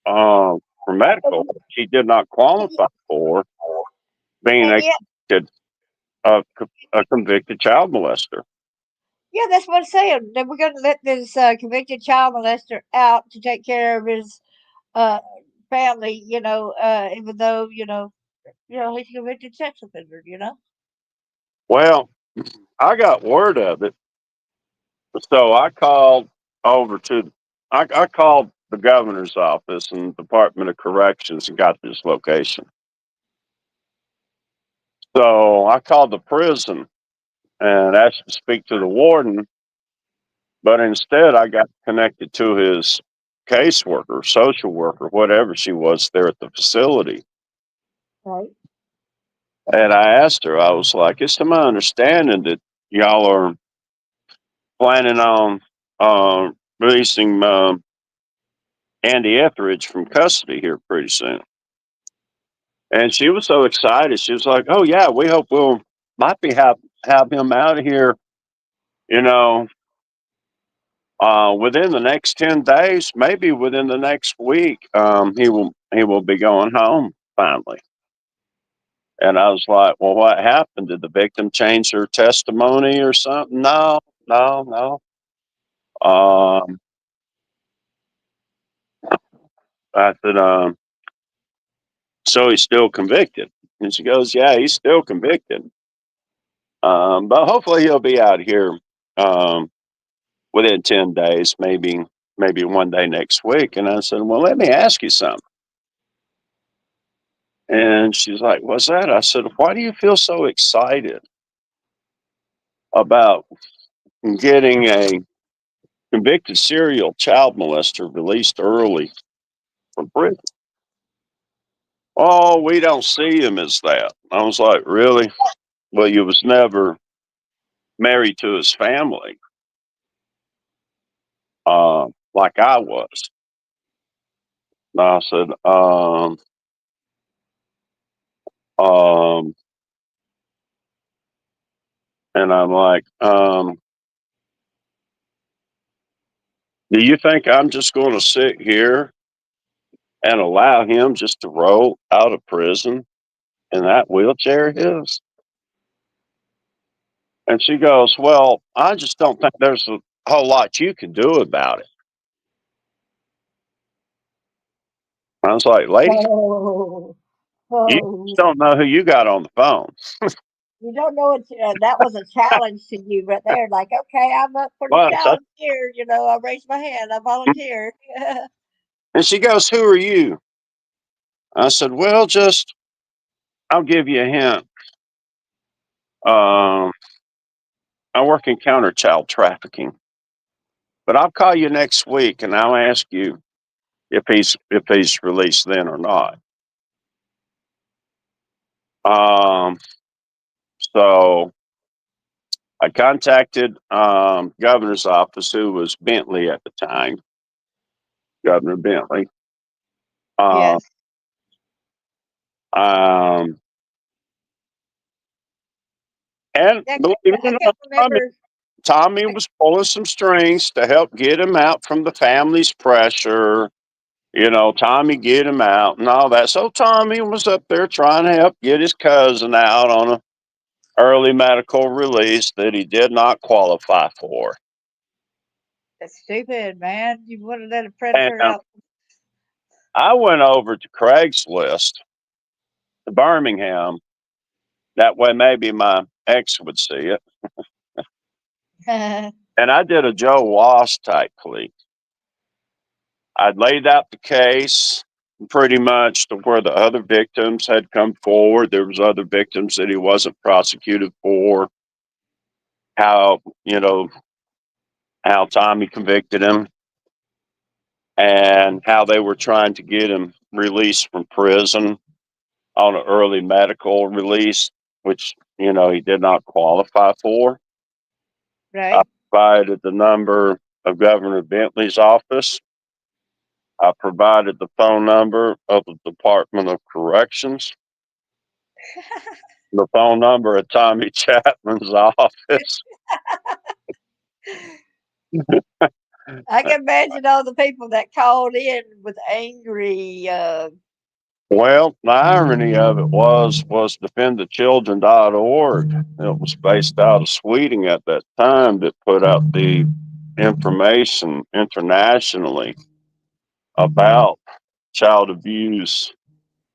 for medical. He did not qualify for being And yet, a convicted child molester. yeah, that's what I'm saying. That we're going to let this convicted child molester out to take care of his uh, family. Even though he's a convicted sex offender. Well, I got word of it. So I called over to, I called the governor's office and Department of Corrections and got this location. So I called the prison and asked to speak to the warden, but instead I got connected to his caseworker, social worker, whatever she was there at the facility. Right. And I asked her, I was like, it's to my understanding that y'all are planning on uh, releasing Andy Etheridge from custody here pretty soon. And she was so excited. She was like, "Oh yeah, we hope we'll might be have him out of here, you know, within the next 10 days, maybe within the next week. He will be going home finally." And I was like, "Well, what happened? Did the victim change her testimony or something?" No, no, no. Um, I said, "So he's still convicted?" And she goes, "Yeah, he's still convicted. But hopefully he'll be out here." Um, Within 10 days, maybe one day next week. And I said, well, let me ask you something. And she's like, what's that? I said, why do you feel so excited about getting a convicted serial child molester released early from prison? Oh, we don't see him as that. I was like, really? Well, you was never married to his family, like I was. And I said, um, and I'm like, do you think I'm just going to sit here and allow him just to roll out of prison in that wheelchair of his? And she goes, well, I just don't think there's a whole lot you can do about it. I was like, lady, Oh, you oh. just don't know who you got on the phone. You don't know it. That was a challenge to you right there. Like, okay, I'm up for the Well, challenge here. I raised my hand. I volunteer. and she goes, who are you? I said, well, I'll give you a hint. Um, I work in counter child trafficking, but I'll call you next week and I'll ask you if he's released then or not. Um, so I contacted governor's office, who was Bentley at the time, Governor Bentley. Uh, Yes. um, and Yeah, believe it I or can't not, remember. Tommy I, was pulling some strings to help get him out from the family's pressure. Tommy get him out and all that. So Tommy was up there trying to help get his cousin out on a early medical release that he did not qualify for. that's stupid, man. You want to let a And predator out? I went over to Craigslist, to Birmingham. That way, maybe my ex would see it. And I did a Joe Walsh type plea. I'd laid out the case pretty much to where the other victims had come forward. There was other victims that he wasn't prosecuted for. How how Tommy convicted him, and how they were trying to get him released from prison on an early medical release, which he did not qualify for. I Right. provided the number of Governor Bentley's office. I provided the phone number of the Department of Corrections, the phone number of Tommy Chapman's office. I can imagine all the people that called in with angry. Well, the irony of it was defendthechildren.org. It was based out of Sweden at that time, that put out the information internationally about child abuse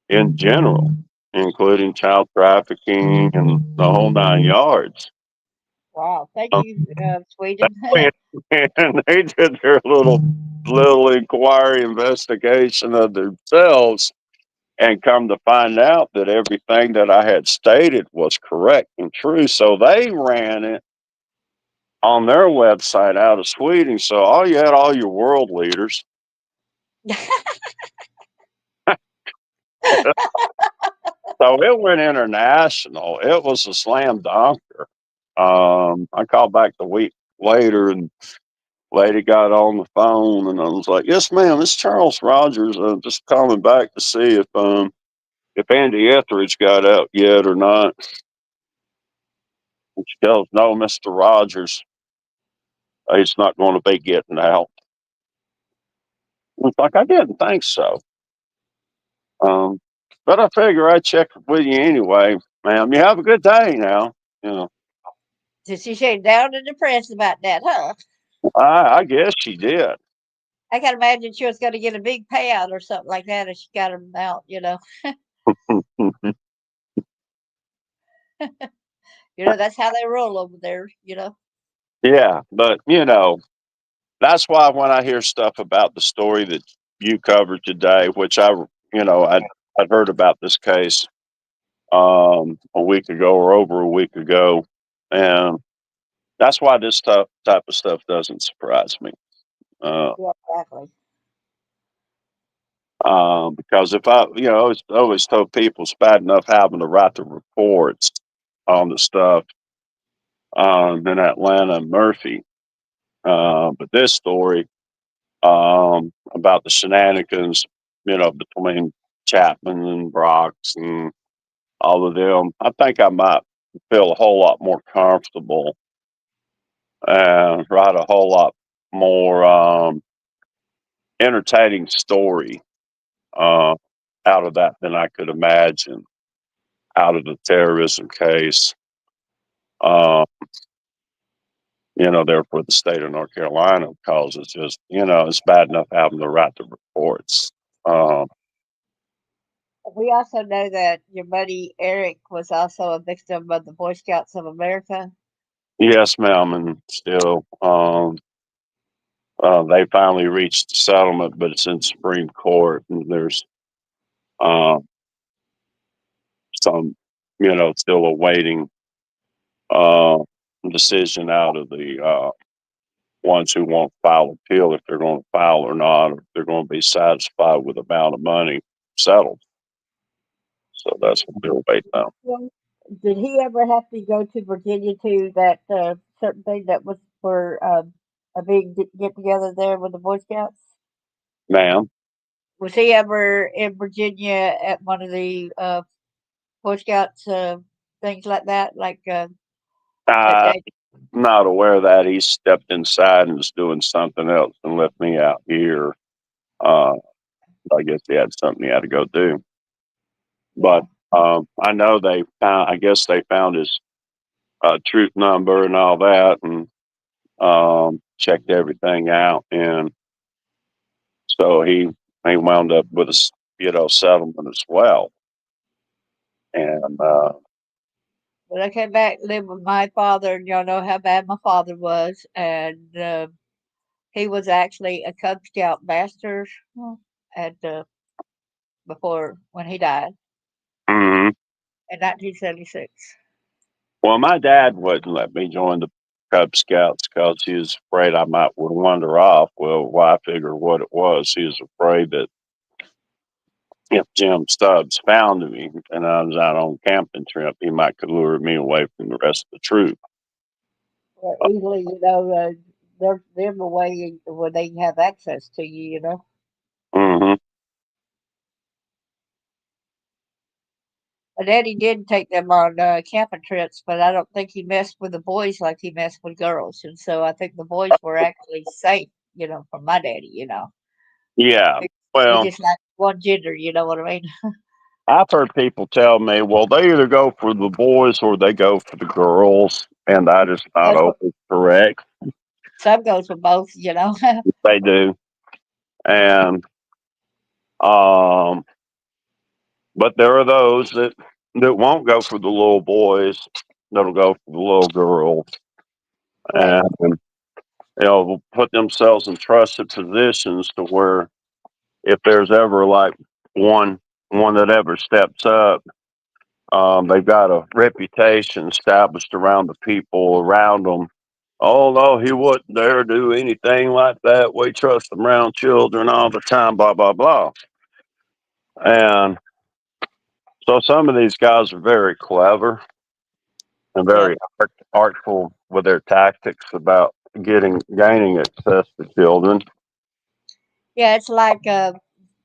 in general, including child trafficking and the whole 9 yards. Wow. Thank Um, you, Sweden. they and they did their little inquiry investigation of themselves, and come to find out that everything that I had stated was correct and true. So they ran it on their website out of Sweden. So you had all your world leaders. So it went international. It was a slam dunker. I called back the week later, and lady got on the phone, and I was like, "Yes, ma'am, it's Charles Rogers. Just calling back to see if Andy Etheridge got out yet or not." And she goes, "No, Mister Rogers, he's not going to be getting out." It's like, I didn't think so. Um, but I figure I'd check with you anyway, ma'am. You have a good day now. You know, Did she say down and depressed about that, huh? I guess she did. I can imagine she was going to get a big payout or something like that if she got him out. That's how they roll over there. Yeah, but that's why when I hear stuff about the story that you covered today, which I'd heard about this case a week ago or over a week ago, and that's why this type of stuff doesn't surprise me. Uh, Yeah, exactly. because if I always told people it's bad enough having to write the reports on the stuff in Atlanta and Murphy, but this story about the shenanigans, between Chapman and Brox and all of them, I think I might feel a whole lot more comfortable and write a whole lot more entertaining story uh, out of that than I could imagine out of the terrorism case. Uh, there for the state of North Carolina, because it's just, it's bad enough having to write the reports. Um, We also know that your buddy Eric was also a victim of the Boy Scouts of America. yes, ma'am, and still, they finally reached a settlement, but it's in Supreme Court, and there's uh, some, still awaiting uh, decision out of the ones who won't file appeal, if they're going to file or not, or if they're going to be satisfied with the amount of money settled. So that's what we're waiting on. Well, did he ever have to go to Virginia to that certain thing that was for a big get together there with the Boy Scouts? Ma'am, Was he ever in Virginia at one of the Boy Scouts things like that? Like that I'm day? not aware of that. He stepped inside and was doing something else and left me out here. Uh, I guess he had something he had to go do. But Yeah. I know they found. I guess they found his troop number and all that, and checked everything out, and so he wound up with a settlement as well. And When I came back, lived with my father, and y'all know how bad my father was, and he was actually a Cub Scout master at before when he died mhm. in 1976. Well, my dad wouldn't let me join the Cub Scouts because he was afraid I might would wander off. Well, why figure what it was? He was afraid that if Jim Stubbs found me and I was out on camping trip, he might could lure me away from the rest of the troop. Or easily, they're a way where they have access to you, you know. Hmm. My daddy did take them on camping trips, but I don't think he messed with the boys like he messed with girls, and so I think the boys were actually safe, from my daddy, Yeah. He he Well, just liked one gender, you know what I mean? I've heard people tell me, well, they either go for the boys or they go for the girls, and I just not That's what always correct. some goes with both. They do, and um, but there are those that won't go for the little boys, that'll go for the little girls, Right. and will put themselves in trusted positions to where if there's ever like one one that ever steps up, they've got a reputation established around the people around them. Oh no, he wouldn't dare do anything like that. We trust him around children all the time, blah blah blah. And so some of these guys are very clever and Yeah. very artful with their tactics about gaining access to children. Yeah, it's like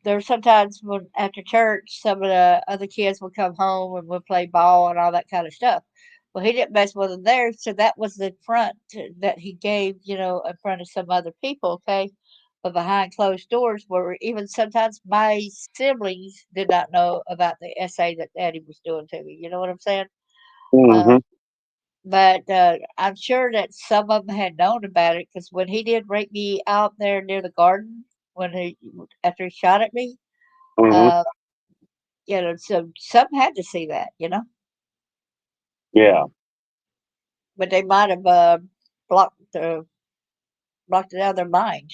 there's sometimes when after church, some of the other kids will come home and we'll play ball and all that kind of stuff. Well, he didn't mess with them there, so that was the front that he gave, in front of some other people, okay? But behind closed doors, where even sometimes my siblings did not know about the essay that Daddy was doing to me. You know what I'm saying? Uh, Hmm. but I'm sure that some of them had known about it because when he did rake me out there near the garden, when he after he shot at me, Hmm. uh, so some had to see that. Yeah. But they might have blocked blocked it out of their mind.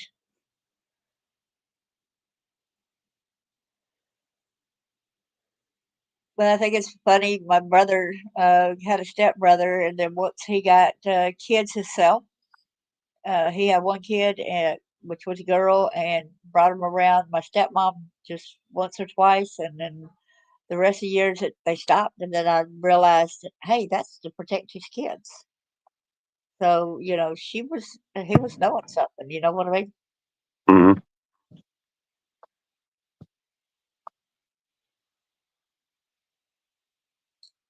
But I think it's funny. My brother had a stepbrother, and then once he got kids himself, he had one kid, which was a girl, and brought him around my stepmom just once or twice, and then the rest of the years that they stopped, and then I realized, that, hey, that's to protect his kids. So he was knowing something. You know what I mean? Hmm.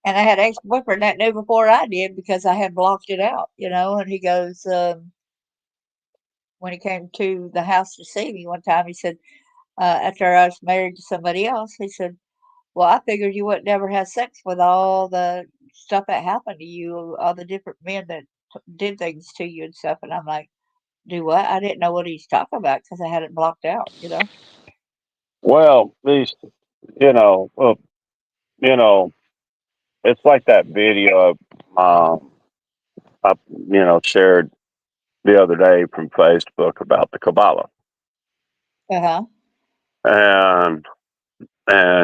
And I had an ex boyfriend that knew before I did because I had blocked it out. And he goes when he came to the house to see me one time, he said after I was married to somebody else, he said, "Well, I figured you wouldn't ever have sex with all the stuff that happened to you, all the different men that did things to you and stuff." And I'm like, "Do what?" I didn't know what he's talking about because I had it blocked out. Well, these, you know, well, you know, it's like that video I, shared the other day from Facebook about the Kabbalah, Uh huh. and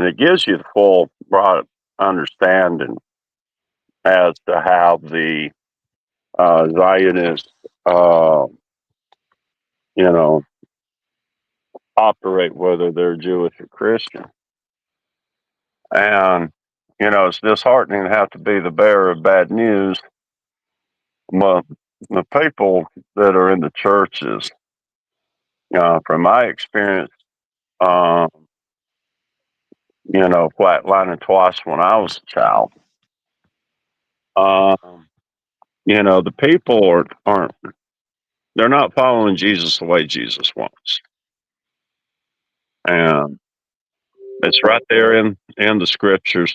it gives you the full broad understanding as to how the Zionists, uh, you know, operate, whether they're Jewish or Christian. And it's disheartening to have to be the bearer of bad news. But the people that are in the churches, from my experience, um, flatlining twice when I was a child, um, the people aren't, they're not following Jesus the way Jesus wants. And it's right there in the scriptures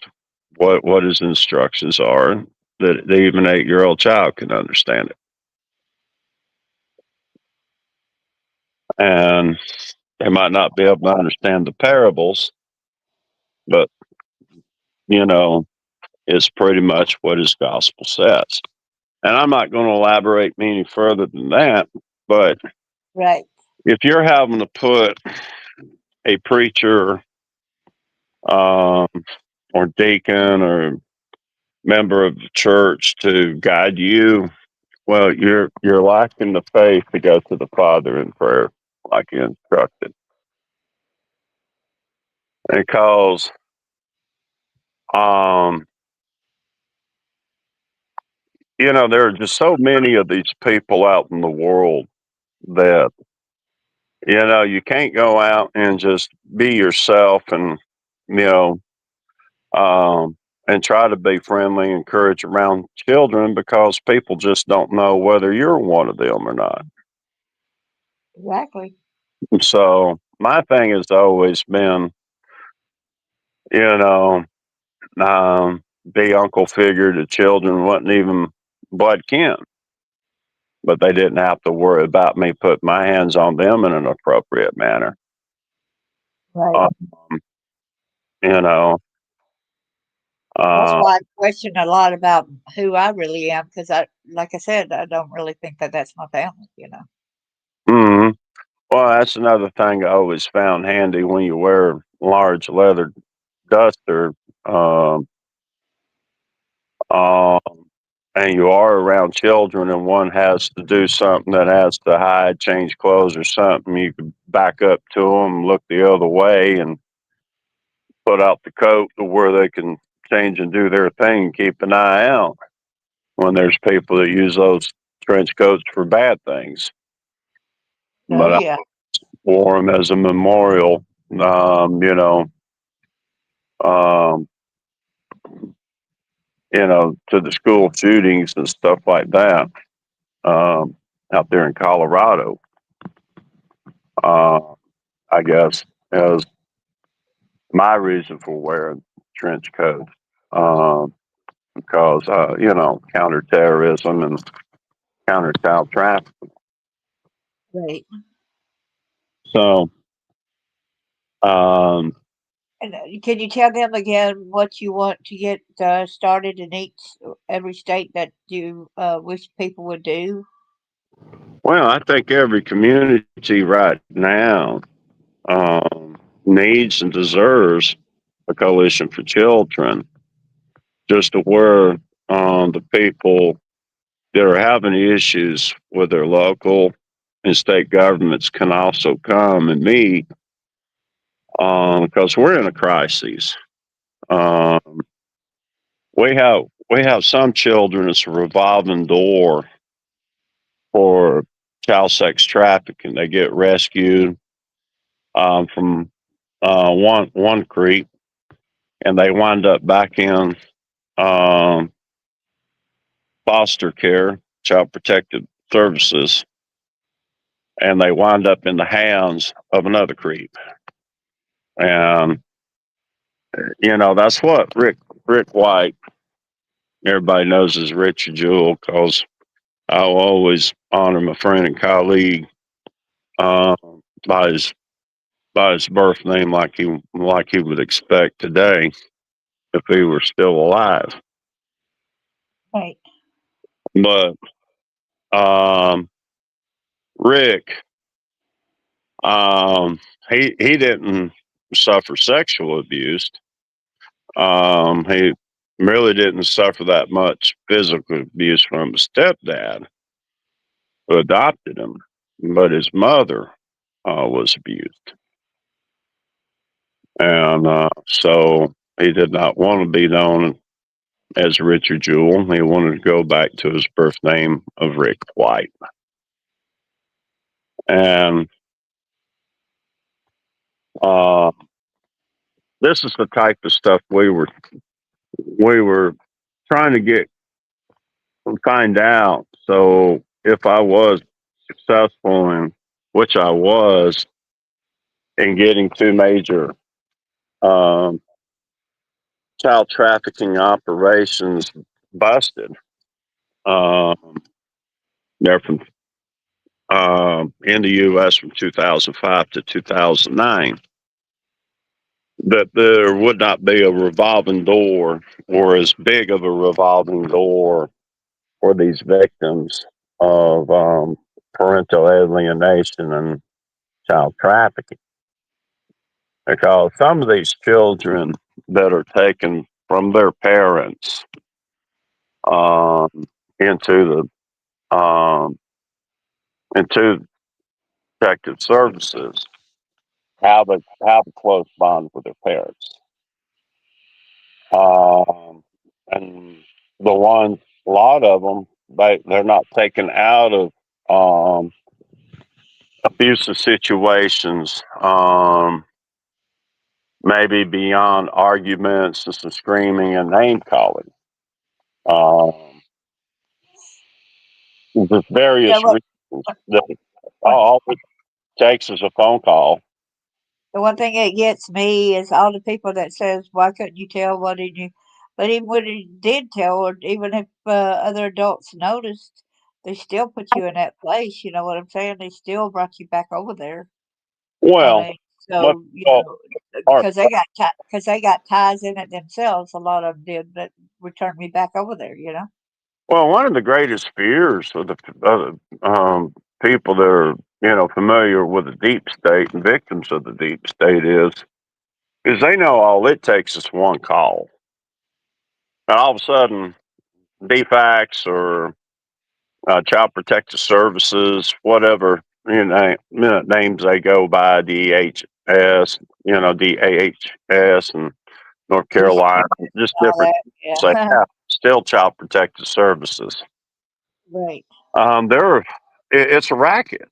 what his instructions are, that even 8-year-old child can understand it. And they might not be able to understand the parables, but it's pretty much what his gospel says. And I'm not going to elaborate any further than that, but Right. if you're having to put a preacher, um, or deacon or member of the church to guide you, well, you're lacking the faith to go to the Father in prayer, like you instructed. Because um, there are just so many of these people out in the world that you can't go out and just be yourself and you know and try to be friendly, encourage around children, because people just don't know whether you're one of them or not. Exactly. So my thing has always been, you know, be uncle figure to children, wasn't even blood kin, but they didn't have to worry about me putting my hands on them in an appropriate manner. Right. Um, you know, That's uh, why I question a lot about who I really am, because like I said, I don't really think that that's my family. mm, well, that's another thing I always found handy when you wear a large leather duster, um, um, and you are around children, and one has to do something that has to hide, change clothes, or something. You can back up to them, look the other way, and put out the coat to where they can change and do their thing. Keep an eye out when there's people that use those trench coats for bad things. Oh But I yeah. wore them as a memorial, um, to the school shootings and stuff like that, out there in Colorado. Uh, I guess is my reason for wearing trench coats, because counterterrorism and counter child trafficking. Right. So, um, And can you tell them again what you want to get started in every state that you wish people would do? well, I think every community right now, needs and deserves a coalition for children, just to where the people that are having issues with their local and state governments can also come and meet, because we're in a crisis. Um, we have some children. It's a revolving door for child sex trafficking. They get rescued, from one creek, and they wind up back in, um, foster care, child protective services, and they wind up in the hands of another creep. And that's what Rick White, everybody knows as Richard Jewell, because I'll always honor my friend and colleague, uh, by his birth name, like he would expect today if he were still alive. Right. But Rick, um, he didn't suffer sexual abuse. He really didn't suffer that much physical abuse from his stepdad, who adopted him, but his mother was abused. And so He did not want to be known as Richard Jewell. He wanted to go back to his birth name of Rick White. And uh, this is the type of stuff we were trying to get and find out. So if I was successful, in which I was, in getting two major um, child trafficking operations busted, um, they're from in the U.S. from 2005 to 2009, that there would not be a revolving door or as big of a revolving door for these victims of parental alienation and child trafficking. Because some of these children that are taken from their parents um, into into protective services have a close bond with their parents, and the ones, a lot of them, they're not taken out of um, abusive situations, maybe beyond arguments and some screaming and name calling. Um, there's Yeah, various reasons that what, all it takes is a phone call. the one thing that gets me is all the people that says, "Why couldn't you tell? Why didn't you?" But even when you did tell, or even if other adults noticed, they still put you in that place. You know what I'm saying? They still brought you back over there. I Well, mean, what so well, are because they got ties in it themselves. A lot of them did, but returned me back over there. well, one of the greatest fears of the people that are familiar with the deep state and victims of the deep state is they know all it takes is one call, and all of a sudden, DFACS or Child Protective Services, whatever names they go by, DHS, DAHS, and North Carolina, just All different. that, Say, yeah, yeah, still Child Protective Services. right. They're it's a racket,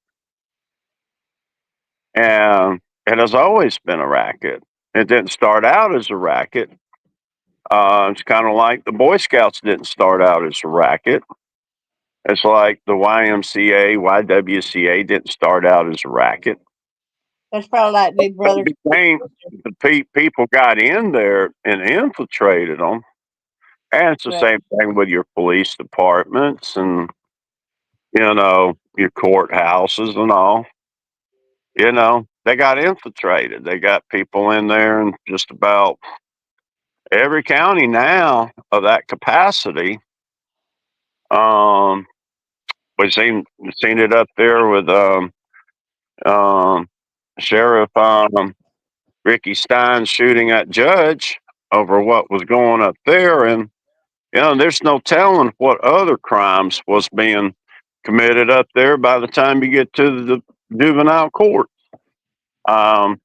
and it has always been a racket. It didn't start out as a racket. It's kind of like the Boy Scouts didn't start out as a racket. It's like the YMCA, YWCA didn't start out as a racket. That's probably like Big Brother. It became people got in there and infiltrated them, and it's the Right. same thing with your police departments and your courthouses and all. They got infiltrated. They got people in there in just about every county now of that capacity. Um, we've seen it up there with um, Sheriff Ricky Stein shooting at Judge over what was going up there, and there's no telling what other crimes was being committed up there by the time you get to the juvenile court. Um,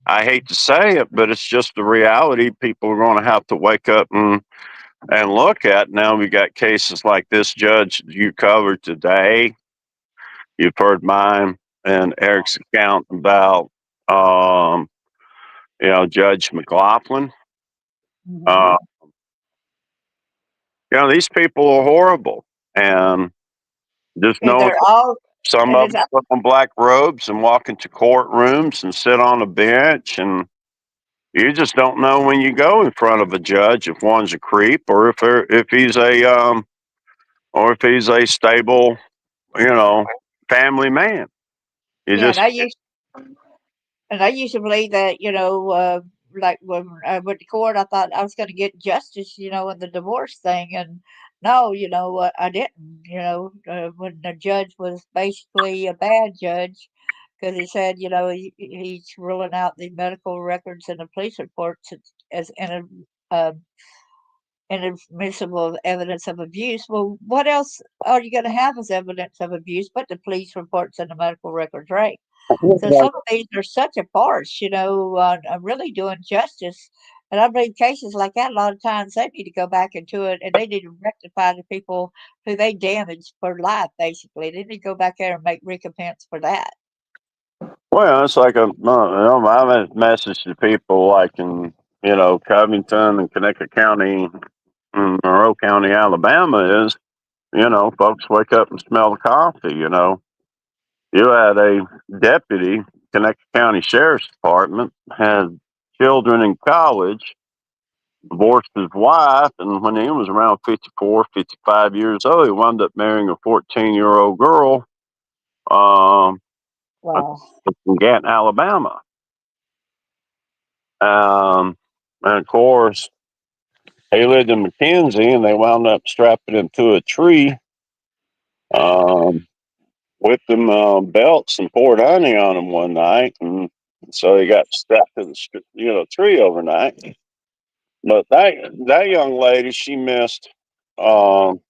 I hate to say it, but it's just the reality people are going to have to wake up and look at. Now we got cases like this judge you covered today. You've heard mine and Eric's account about um, Judge McLaughlin. Hmm. Uh, these people are horrible, and just And knowing they're all, some and of it's them put on black robes and walk into courtrooms and sit on a bench, and you just don't know when you go in front of a judge if one's a creep or if he's a stable, you know, family man. You yeah. And just I used to believe that, like when I went to court, I thought I was going to get justice, in the divorce thing, and no, I didn't. When the judge was basically a bad judge, because he said, he's ruling out the medical records and the police reports as inadmissible evidence of abuse. Well, what else are you going to have as evidence of abuse but the police reports and the medical records, right? So some of these are such a farce, really doing justice. And I believe cases like that, a lot of times they need to go back into it and they need to rectify the people who they damaged for life, basically. They need to go back there and make recompense for that. Well, it's like my message to people like in, Covington and Connecticut County, Monroe County, Alabama is, folks wake up and smell the coffee, You had a deputy, Connecticut County Sheriff's Department, had children in college, divorced his wife, and when he was around 54, 55 years old, he wound up marrying a 14-year-old girl um, Wow. from Gatton, Alabama. And of course, he lived in McKenzie, and they wound up strapping him to a tree um, with them belts and poured honey on him one night, and so he got strapped to the tree overnight. But that young lady, she missed, um,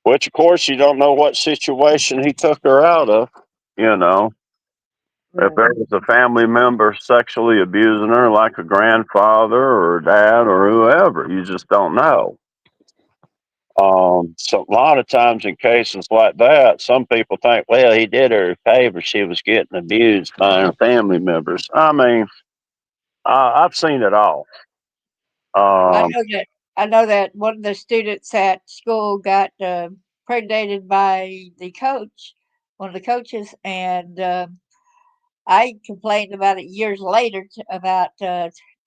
which of course you don't know what situation he took her out of. You know, if Right. there was a family member sexually abusing her, like a grandfather or dad or whoever, you just don't know. So a lot of times in cases like that, some people think, well, he did her a favor. She was getting abused by her family members. I mean, I've seen it all. I Um, know that I know that one of the students at school got predated by the coach, one of the coaches, and I complained about it years later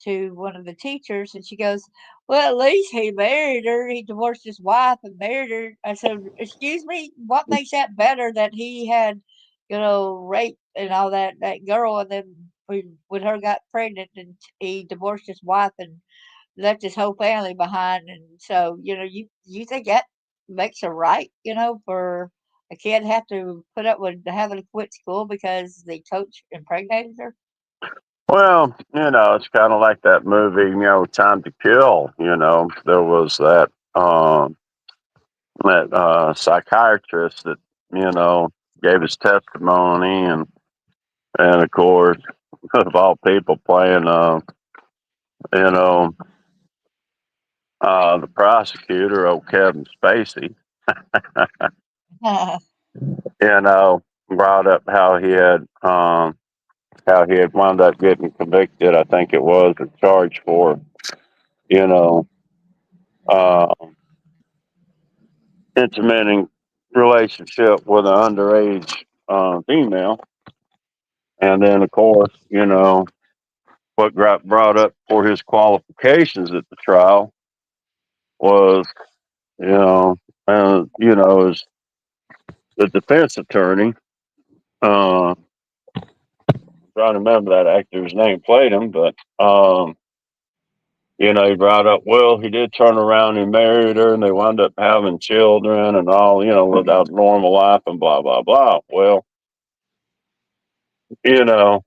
to one of the teachers, and she goes, "Well, at least he married her. He divorced his wife and married her." I said, "Excuse me, what makes that better that he had, raped and all that girl, and then when her got pregnant, and he divorced his wife and left his whole family behind, and so, you think that makes it right, for a kid have to put up with having to quit school because the coach impregnated her? well, it's kind of like that movie, Time to Kill. There was that psychiatrist that gave his testimony, and of course, of all people, playing you know the prosecutor, old Kevin Spacey, you know, brought up how he had wound up getting convicted. I think it was a charge for you know uh, intimating relationship with an underage female, and then of course what got brought up for his qualifications at the trial was you know as the defense attorney. Uh, Trying to remember that actor's name played him, but he brought up, well, he did turn around and married her, and they wound up having children and all, lived out a normal life and blah blah blah. Well, you know,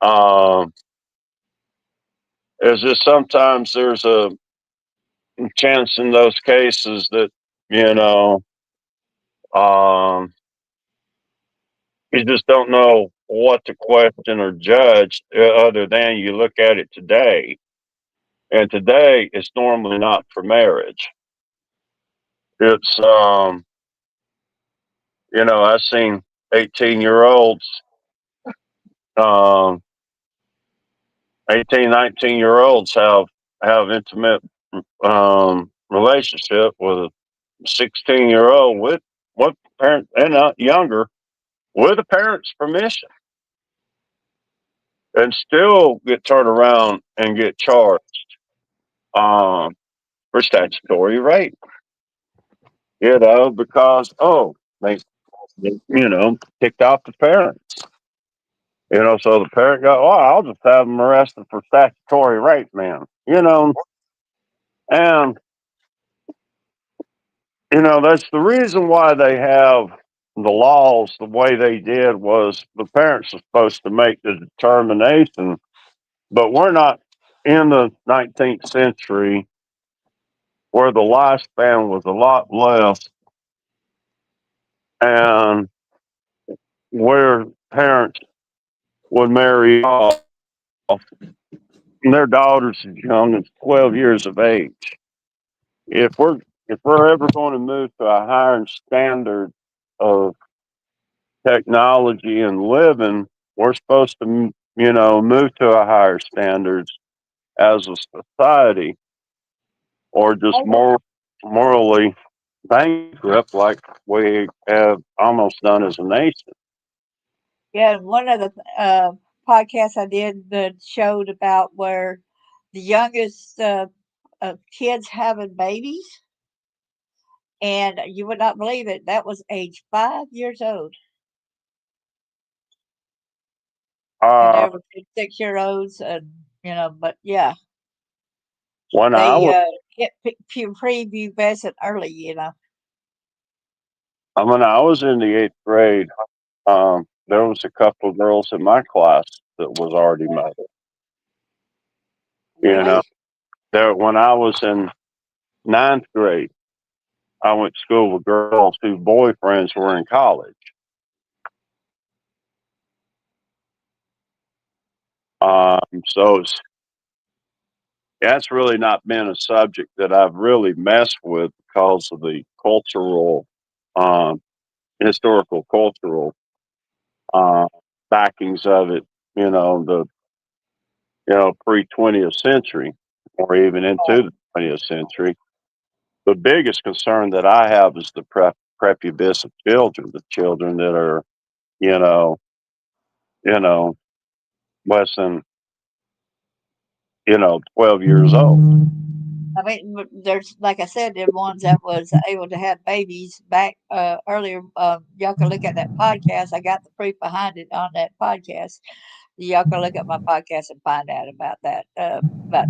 um, it's just sometimes there's a chance in those cases that you know um, you just don't know what to question or judge other than you look at it today. And today, it's normally not for marriage. It's I've seen 18-year-olds, um, 18, 19-year-olds have intimate relationship with a 16-year-old with parent and not younger with a parent's permission, and still get turned around and get charged um, for statutory rape. Because they kicked off the parents. So the parent got, oh, I'll just have them arrested for statutory rape, man. And that's the reason why they have the laws the way they did was the parents are supposed to make the determination, but we're not in the 19th century where the lifespan was a lot less and where parents would marry off And their daughter's as young as 12 years of age. If we're ever going to move to a higher standard of technology and living, we're supposed to, move to a higher standards as a society, or just morally bankrupt like we have almost done as a nation. Yeah, and one of the podcasts I did that showed about where the youngest kids having babies, and you would not believe it, that was age 5 years old, and Uh, there were 6-year olds, and but yeah, when I they was get prepubescent early, when I was in the eighth grade, there was a couple of girls in my class that was already married. You know, Really? there when I was in ninth grade, I went to school with girls whose boyfriends were in college. So that's really not been a subject that I've really messed with because of the cultural, um, historical, cultural uh, backings of it. The pre 20th century or even into the 20th century. The biggest concern that I have is the prepubescent children, the children that are, you know, you know, less than, 12 years old. I mean, there's like I said, the ones that was able to have babies back earlier. Y'all can look at that podcast. I got the proof behind it on that podcast. Y'all can look at my podcast and find out about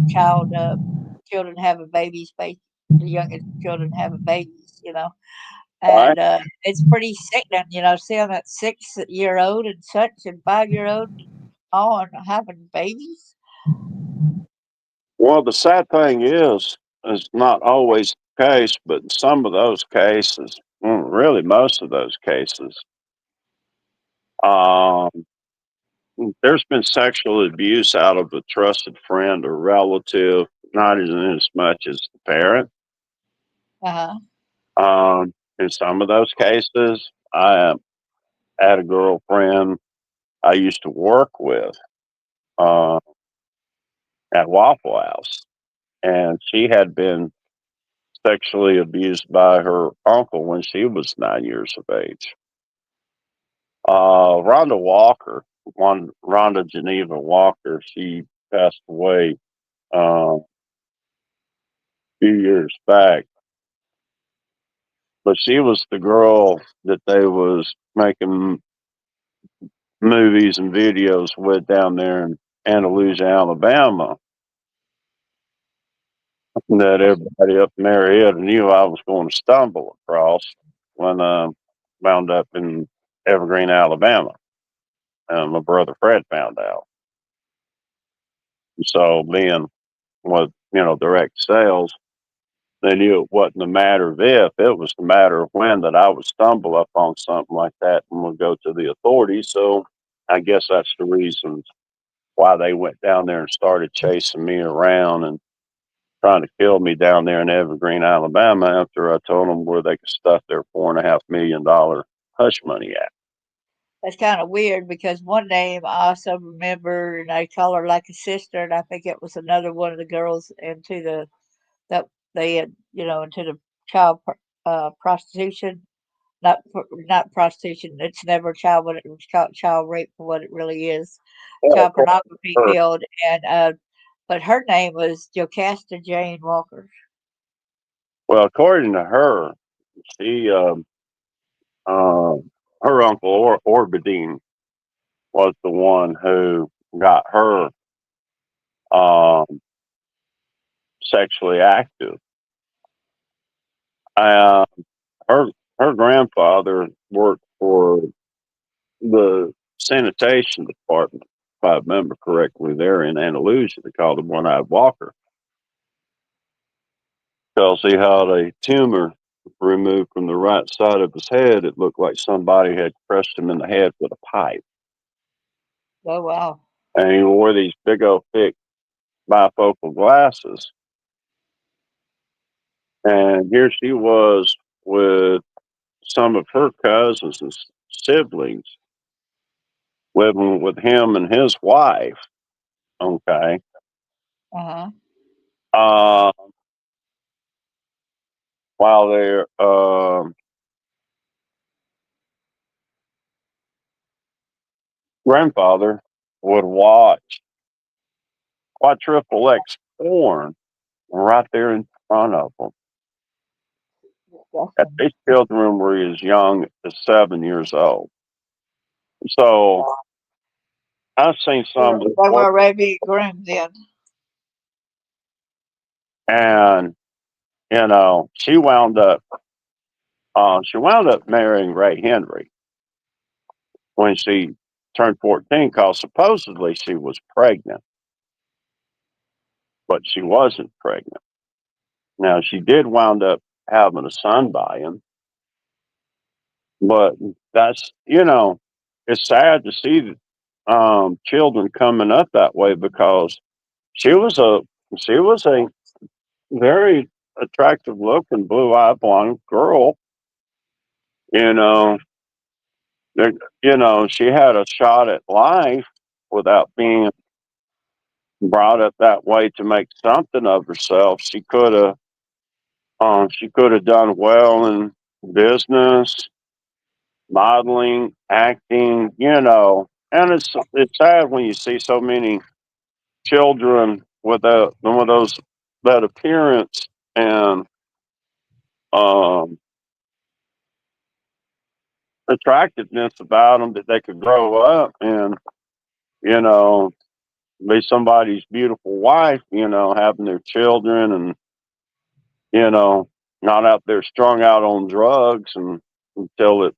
children having babies, the youngest children having babies. Right. And it's pretty sickening. Seeing that 6-year old and such and 5-year old all and having babies. Well, the sad thing is not always the case, but in some of those cases, really most of those cases, um, there's been sexual abuse out of a trusted friend or relative, not as much as the parent. Uh huh. In some of those cases, I had a girlfriend I used to work with uh, at Waffle House, and she had been sexually abused by her uncle when she was 9 years of age. Rhonda Walker, Rhonda Geneva Walker, she passed away a few years back, but she was the girl that they was making movies and videos with down there in Andalusia, Alabama, that everybody up in their head knew I was going to stumble across when I wound up in Evergreen, Alabama. And my brother Fred found out. So being with, direct sales, they knew it wasn't a matter of if, it was a matter of when that I would stumble up on something like that and would go to the authorities. So I guess that's the reason why they went down there and started chasing me around and trying to kill me down there in Evergreen, Alabama, after I told them where they could stuff their $4.5 million hush money at. That's kind of weird because one name I also remember, and I call her like a sister, and I think it was another one of the girls into that they had, into the child prostitution. Not prostitution. It's never child what it was called child rape for what it really is, Well, child according pornography to her, field, and but her name was Jocasta Jane Walker. according to her, she, uh, her uncle Orbadine was the one who got her um, sexually active. Uh, her her grandfather worked for the sanitation department, if I remember correctly, there in Andalusia. They called him One Eyed Walker because he had a tumor removed from the right side of his head. It looked like somebody had crushed him in the head with a pipe. Oh wow. And he wore these big old thick bifocal glasses. And here she was with some of her cousins and siblings living with him and his wife. Okay. Uh-huh. Uh, while their grandfather would watch quadruple X porn right there in front of them. And Disgusting. these children were as young as 7 years old. So I've seen some of the They work, were Arabian groomed then. and she wound up marrying Ray Henry when she turned 14, because supposedly she was pregnant, but she wasn't pregnant. Now she did wound up having a son by him, but that's it's sad to see children coming up that way, because she was a she was a very attractive looking blue eyed blonde girl. You know, she had a shot at life without being brought up that way to make something of herself. She could have done well in business, modeling, acting. And it's sad when you see so many children with one of those that appearance and um, attractiveness about them, that they could grow up and you know be somebody's beautiful wife. Having their children, and you know not out there strung out on drugs, and until it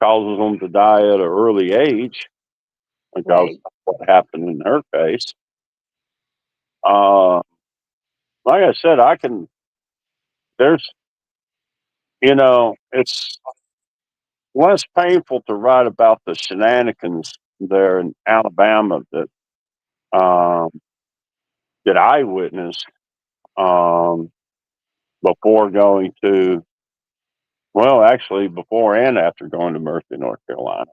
causes them to die at an early age, because Right. that's what happened in her case. Uh, like I said, I can. There's it's less painful to write about the shenanigans there in Alabama um, that I witnessed um, before going to, well, actually before and after going to Murphy, North Carolina,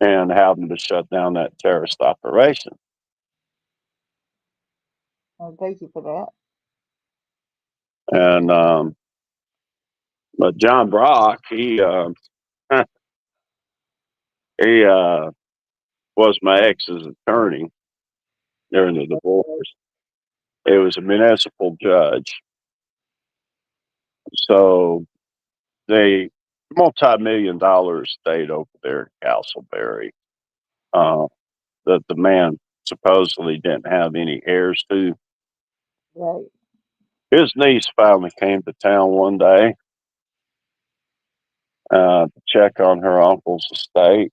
and having to shut down that terrorist operation. Well, thank you for that. And but John Brock, he was my ex's attorney during the divorce. He was a municipal judge, so they multi-million-dollar estate over there in Castleberry, uh, that the man supposedly didn't have any heirs to. Right. His niece finally came to town one day to check on her uncle's estate,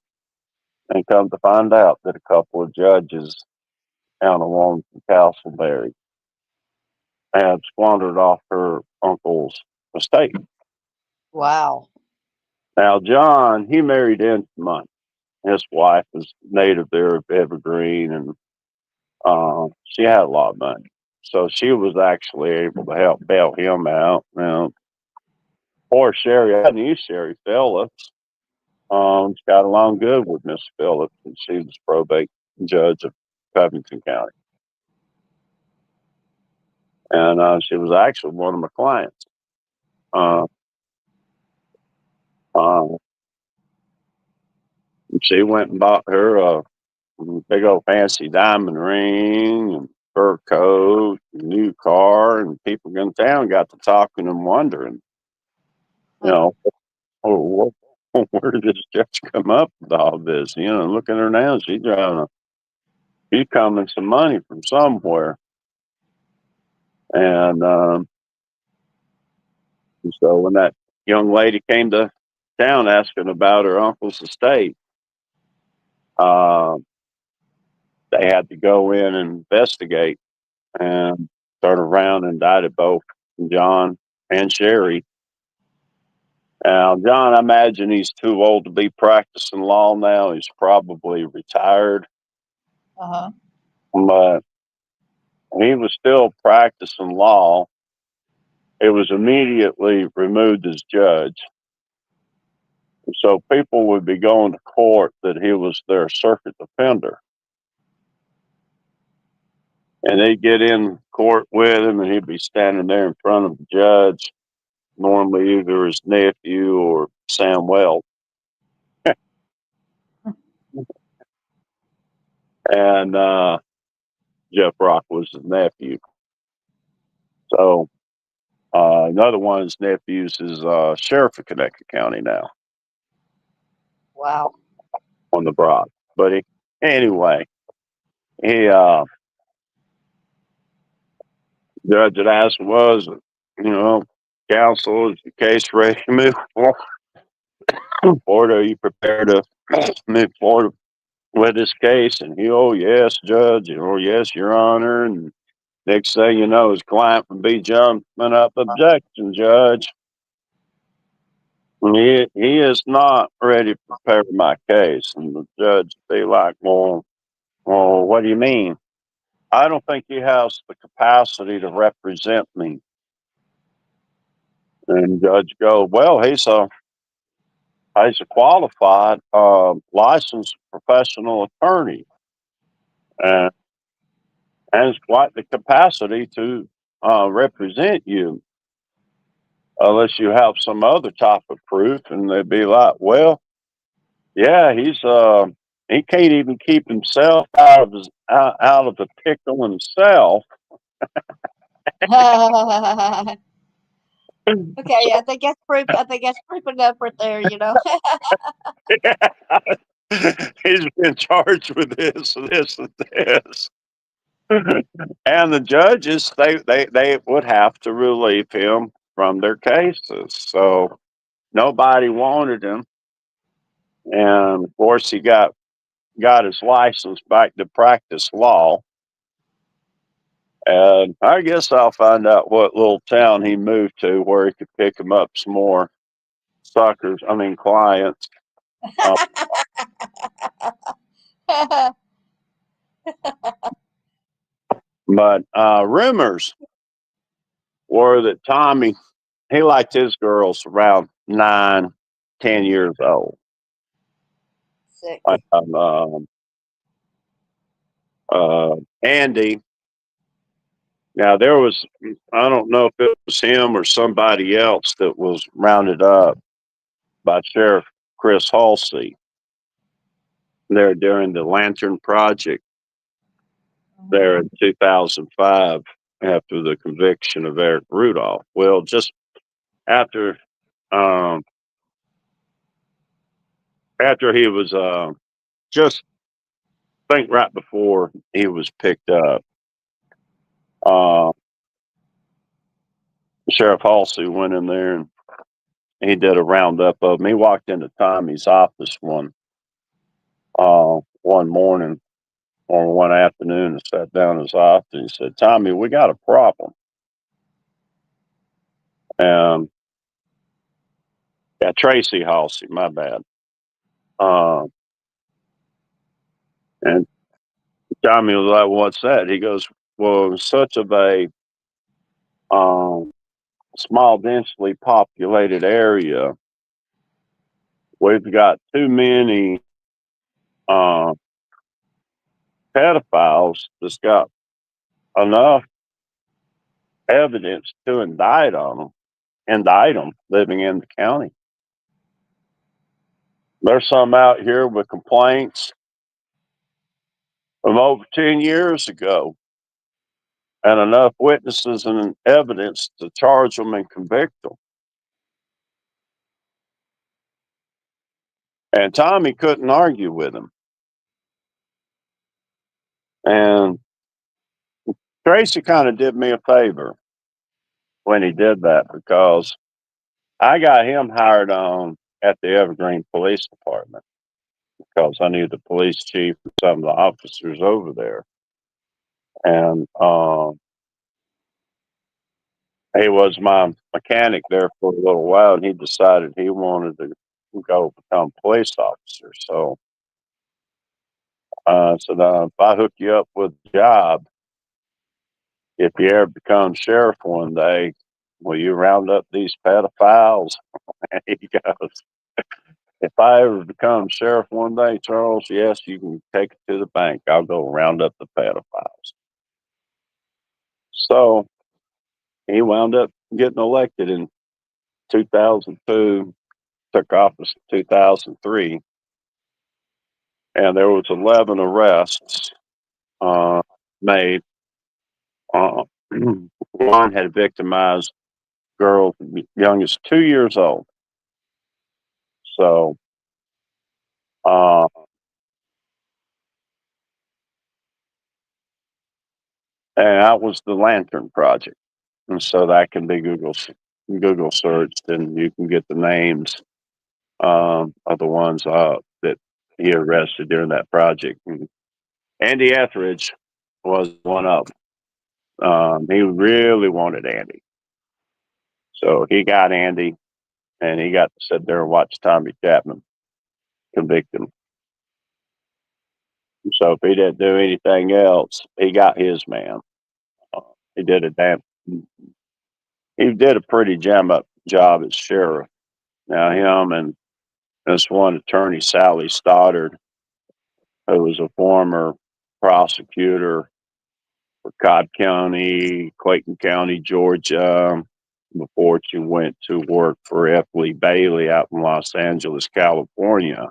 and come to find out that a couple of judges down along Castleberry had squandered off her uncle's estate. Wow. Now, John, he married into money. His wife was native there of Evergreen, and she had a lot of money. So she was actually able to help bail him out. Now, poor Sherry, I knew Sherry Phillips. She got along good with Miss Phillips, and she was probate judge of Covington County. And she was actually one of my clients. Uh, uh, she went and bought her a big old fancy diamond ring and fur coat, and new car, and people in town got to talking and wondering, you know, oh, where did this judge come up with all this? Look at her now; she's coming some money from somewhere. And so when that young lady came to town asking about her uncle's estate, uh, they had to go in and investigate, and turned around and indicted both John and Sherry. Now, John, I imagine he's too old to be practicing law now. He's probably retired. Uh-huh. but he was still practicing law. It was immediately removed as judge. So people would be going to court that he was their circuit defender. And they'd get in court with him, and he'd be standing there in front of the judge, normally either his nephew or Sam Wells. And Jeff Rock was his nephew. So another one of his nephews is sheriff of Connecticut County now Wow. on the Broad. But anyway, he judge had asked was, counsel, is the case ready to move forward? Are you prepared to move forward with this case? And he, oh yes, judge, and oh yes, your honor. And next thing you know, his client would be jumping up, objection, judge. He is not ready to prepare my case. And the judge would be like, well, what do you mean? I don't think he has the capacity to represent me. And judge go, well, he's a qualified, licensed professional attorney, and has quite the capacity to represent you, unless you have some other type of proof. And they'd be like, well, yeah, he can't even keep himself out of the pickle himself. Okay, I think that's proof. I think that's proof enough right there. He's been charged with this, this, and this. And the judges, they would have to relieve him from their cases. So nobody wanted him. And of course, he got his license back to practice law. And I guess I'll find out what little town he moved to where he could pick him up some more clients. Uh, but rumors were that Tommy, he liked his girls around 9, 10 years old. Sick. Andy. Now there was, I don't know if it was him or somebody else that was rounded up by Sheriff Chris Halsey there during the Lantern Project there in 2005 after the conviction of Eric Rudolph. Well, just after he was just think right before he was picked up, Sheriff Halsey went in there and he did a roundup of him. He walked into Tommy's office one morning or one afternoon and sat down in his office and he said, Tommy, we got a problem. And yeah, Tracy Halsey, my bad. And Tommy was like, what's that? He goes, well, it's such of a small, densely populated area. We've got too many pedophiles that's got enough evidence to indict them living in the county. There's some out here with complaints from over 10 years ago and enough witnesses and evidence to charge them and convict them. And Tommy couldn't argue with him. And Tracy kind of did me a favor when he did that because I got him hired on at the Evergreen Police Department because I knew the police chief and some of the officers over there. And he was my mechanic there for a little while, and he decided he wanted to go become a police officer. So said, if I hook you up with a job, if you ever become sheriff one day, will you round up these pedophiles? And he goes, if I ever become sheriff one day, Charles, yes, you can take it to the bank. I'll go round up the pedophiles. So he wound up getting elected in 2002, took office in 2003, and there was 11 arrests made. Uh, one had victimized girls young as 2 years old. So, uh, and that was the Lantern Project, and so that can be Google searched, and you can get the names of the ones that he arrested during that project. And Andy Etheridge was one of them. He really wanted Andy, so he got Andy, and he got to sit there and watch Tommy Chapman convict him. So if he didn't do anything else, he got his man. Uh, he did a damn. He did a pretty jam up job as sheriff. Now him and this one attorney, Sally Stoddard, who was a former prosecutor for Cobb County, Clayton County, Georgia, before she went to work for F. Lee Bailey out in Los Angeles, California.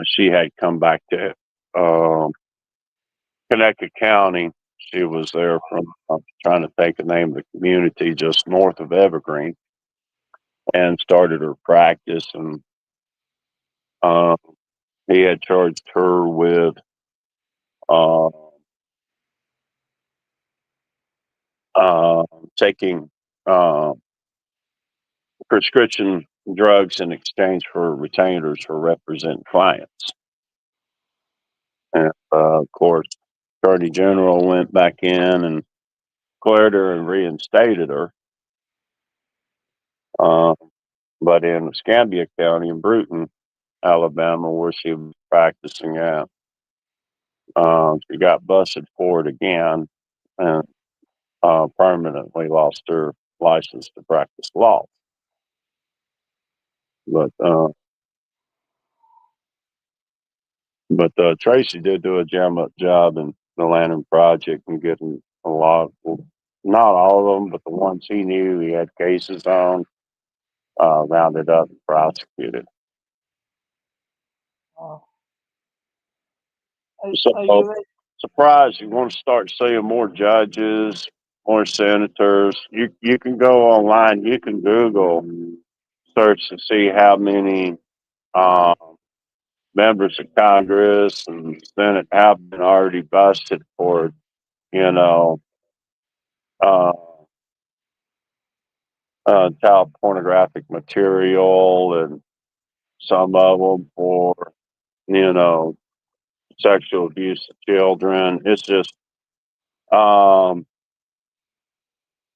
She had come back to Connecticut County. She was there from, I'm trying to think the name of the community just north of Evergreen, and started her practice. And uh, he had charged her with uh, uh, taking uh, prescription drugs in exchange for retainers for representing clients. And of course, Attorney General went back in and cleared her and reinstated her. Uh, but in Escambia County in Bruton, Alabama, where she was practicing at, she got busted for it again, and permanently lost her license to practice law. But Tracy did do a jam up job in the Lanham Project and getting a lot, well, not all of them, but the ones he knew he had cases on, rounded up and prosecuted. Oh. So, Are you ready? surprised you want to start seeing more judges, more senators. You can go online, you can Google search to see how many uh, members of Congress and Senate have been already busted for, you know, uh, child pornographic material, and some of them for, you know, sexual abuse of children. It's just, um,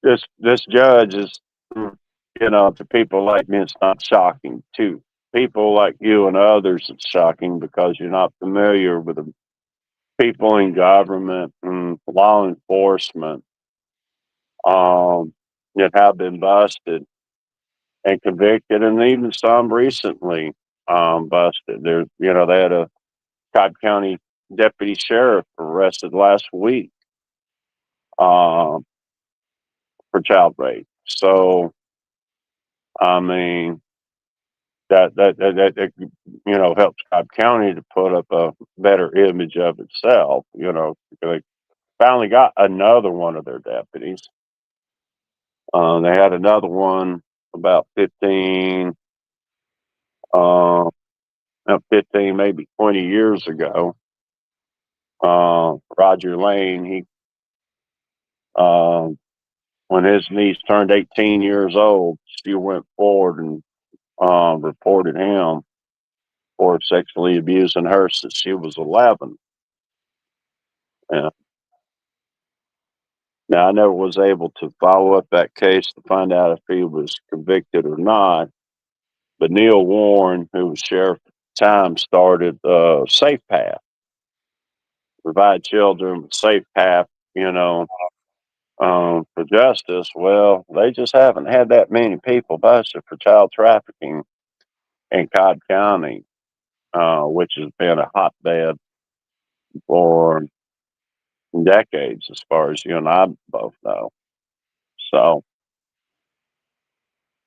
this judge is, you know, to people like me, it's not shocking. To people like you and others, it's shocking because you're not familiar with the people in government and law enforcement that have been busted and convicted, and even some recently busted. There's, you know, they had a Cobb County deputy sheriff arrested last week um, for child rape. So, I mean, that you know, helps Cobb County to put up a better image of itself. You know, they finally got another one of their deputies. They had another one about 15, uh, 15, maybe 20 years ago. Roger Lane, he, uh, when his niece turned 18 years old, she went forward and reported him for sexually abusing her since she was 11. Yeah. Now, I never was able to follow up that case to find out if he was convicted or not. But Neil Warren, who was sheriff at the time, started Safe Path. provide children with safe path, you know, for justice. Well, they just haven't had that many people busted for child trafficking in Cobb County, which has been a hotbed for decades, as far as you and I both know. So,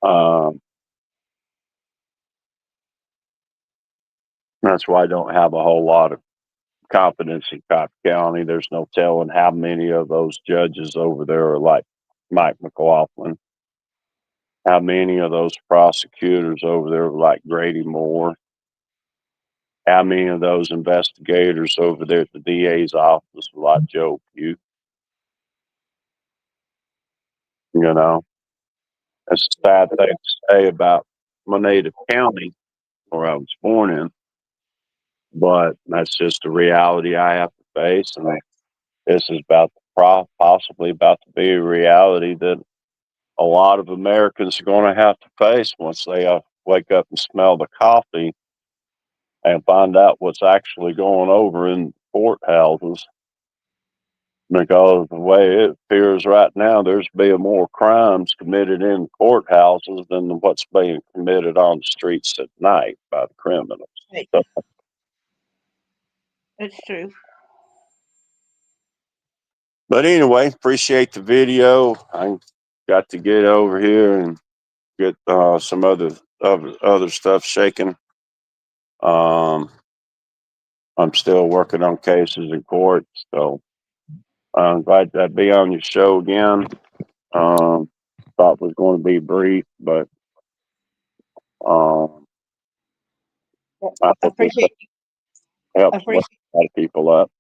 um, that's why I don't have a whole lot of confidence in Cobb County. There's no telling how many of those judges over there are like Mike McLaughlin. How many of those prosecutors over there are like Grady Moore? How many of those investigators over there at the DA's office are like Joe Pugh? You know, that's a sad thing to say about my native county where I was born in, but that's just the reality I have to face. And this is possibly about to be a reality that a lot of Americans are going to have to face once they wake up and smell the coffee and find out what's actually going over in courthouses. Because the way it appears right now, there's being more crimes committed in courthouses than what's being committed on the streets at night by the criminals. Right. So, It's true. but anyway, appreciate the video. I got to get over here and get some other stuff shaken. Um, I'm still working on cases in court, so I'm glad to be on your show again. Thought it was going to be brief, but um, Well, I I hope it appreciate I helps wake appreciate a lot of people up.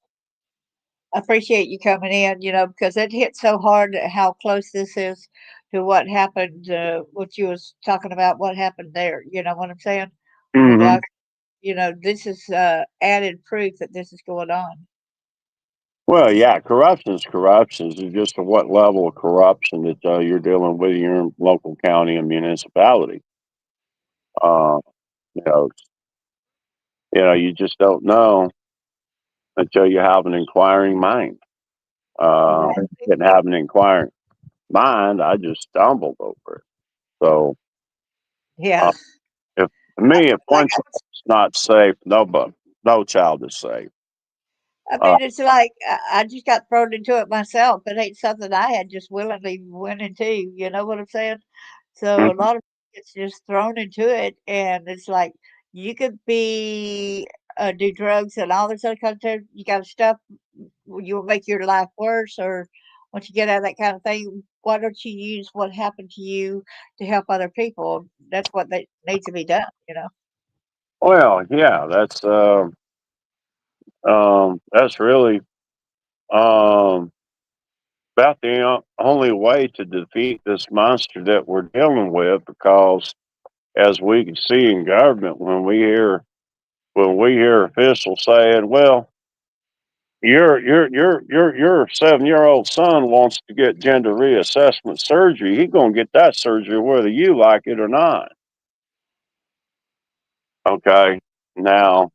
I appreciate you coming in, because it hit so hard how close this is to what happened, what you was talking about, what happened there. You know what I'm saying? With Hmm. this is added proof that this is going on. Well, yeah, corruption is corruption. It's just what level of corruption that you're dealing with in your local county and municipality. Uh, you know, you just don't know until you have an inquiring mind. I Right. didn't have an inquiring mind. I just stumbled over it. So, uh, Yeah. if to me, if Like one child's not safe, no child is safe. I Uh, mean, it's like I just got thrown into it myself. It ain't something I had just willingly went into. You know what I'm saying? So a mhm. lot of it's just thrown into it, and it's like you could be do drugs and all this other kind of stuff. You got stuff you'll make your life worse, or once you get out of that kind of thing, why don't you use what happened to you to help other people? That's what that needs to be done. Well, yeah, that's really um, about the only way to defeat this monster that we're dealing with. Because as we can see in government, when we hear officials saying, "Well, your 7-year-old son wants to get gender reassessment surgery. He's gonna get that surgery whether you like it or not." Okay, now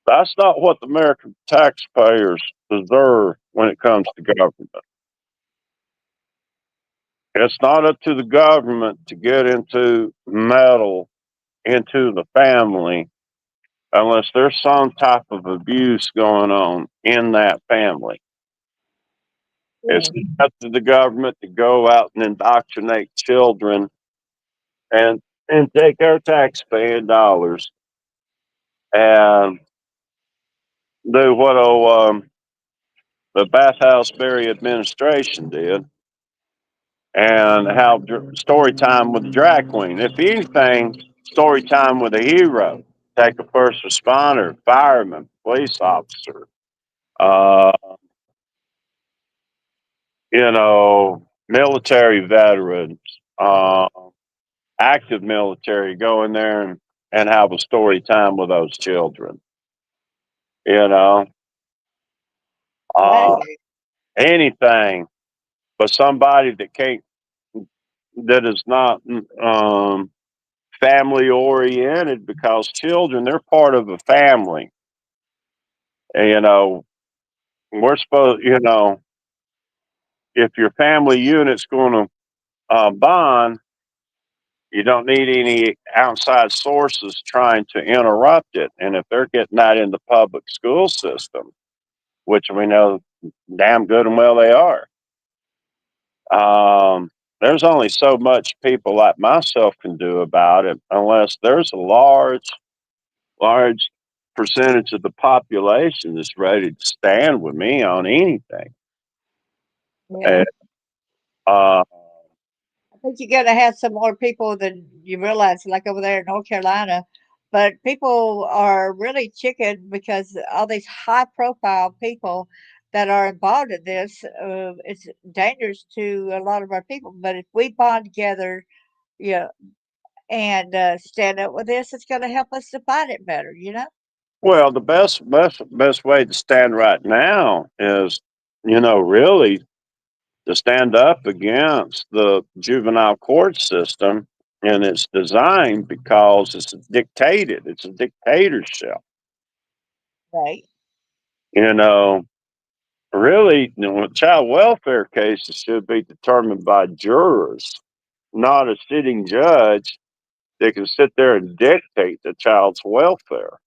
that's not what the American taxpayers deserve when it comes to government. It's not up to the government to get into meddle into the family unless there's some type of abuse going on in that family. It's Mm. up to the government to go out and indoctrinate children and take our taxpaying dollars and do what the Bathhouse Berry administration did and have story time with the drag queen. If anything, story time with a hero. Take a first responder, fireman, police officer, uh, military veterans, uh, active military, go in there and have a story time with those children. You know, uh, Exactly. anything, but somebody that is not family oriented, because children, they're part of a family. And, we're supposed, if your family unit's going to bond, you don't need any outside sources trying to interrupt it. And if they're getting that in the public school system, which we know damn good and well they are, there's only so much people like myself can do about it unless there's a large percentage of the population that's ready to stand with me on anything. Yeah. And, uh, I think you got to have some more people than you realize, like over there in North Carolina. But people are really chicken because all these high profile people that are involved in this, it's dangerous to a lot of our people. But if we bond together, yeah, and stand up with this, it's going to help us to fight it better, you know? well, the best way to stand right now is, really to stand up against the juvenile court system and its design because it's dictated. It's a dictatorship. Right. You know, really, child welfare cases should be determined by jurors, not a sitting judge that can sit there and dictate the child's welfare.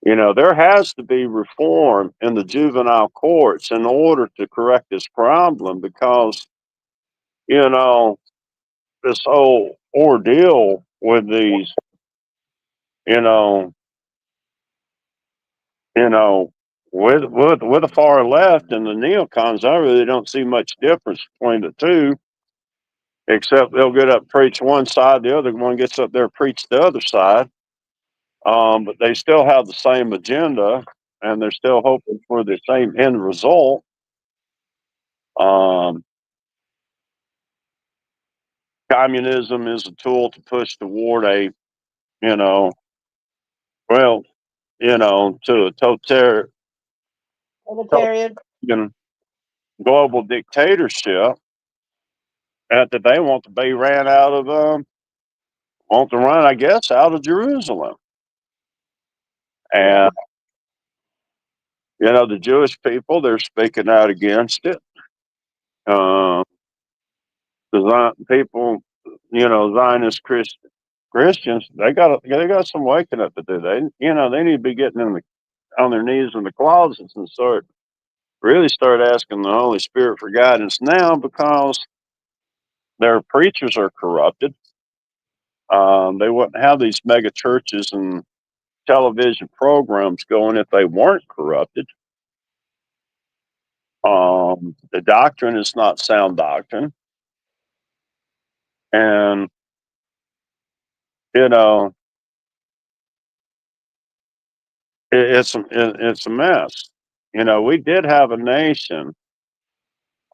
There has to be reform in the juvenile courts in order to correct this problem because, you know, this whole ordeal with these, you know, you know, with the far left and the neocons, I really don't see much difference between the two, except they'll get up preach one side, the other one gets up there preach the other side. But they still have the same agenda, and they're still hoping for the same end result. Um, Communism is a tool to push toward you know, well, to a Libertarian. totalitarian global dictatorship that they want to be ran out of, want to run, I guess, out of Jerusalem. Yeah. And, the Jewish people, they're speaking out against it. Uh, the people, Zionist Christians, they got some waking up to do. They need to be getting on their knees in the closets and start asking the Holy Spirit for guidance now because their preachers are corrupted. They wouldn't have these mega churches and television programs going if they weren't corrupted. The doctrine is not sound doctrine, and you know it's a mess. We did have a nation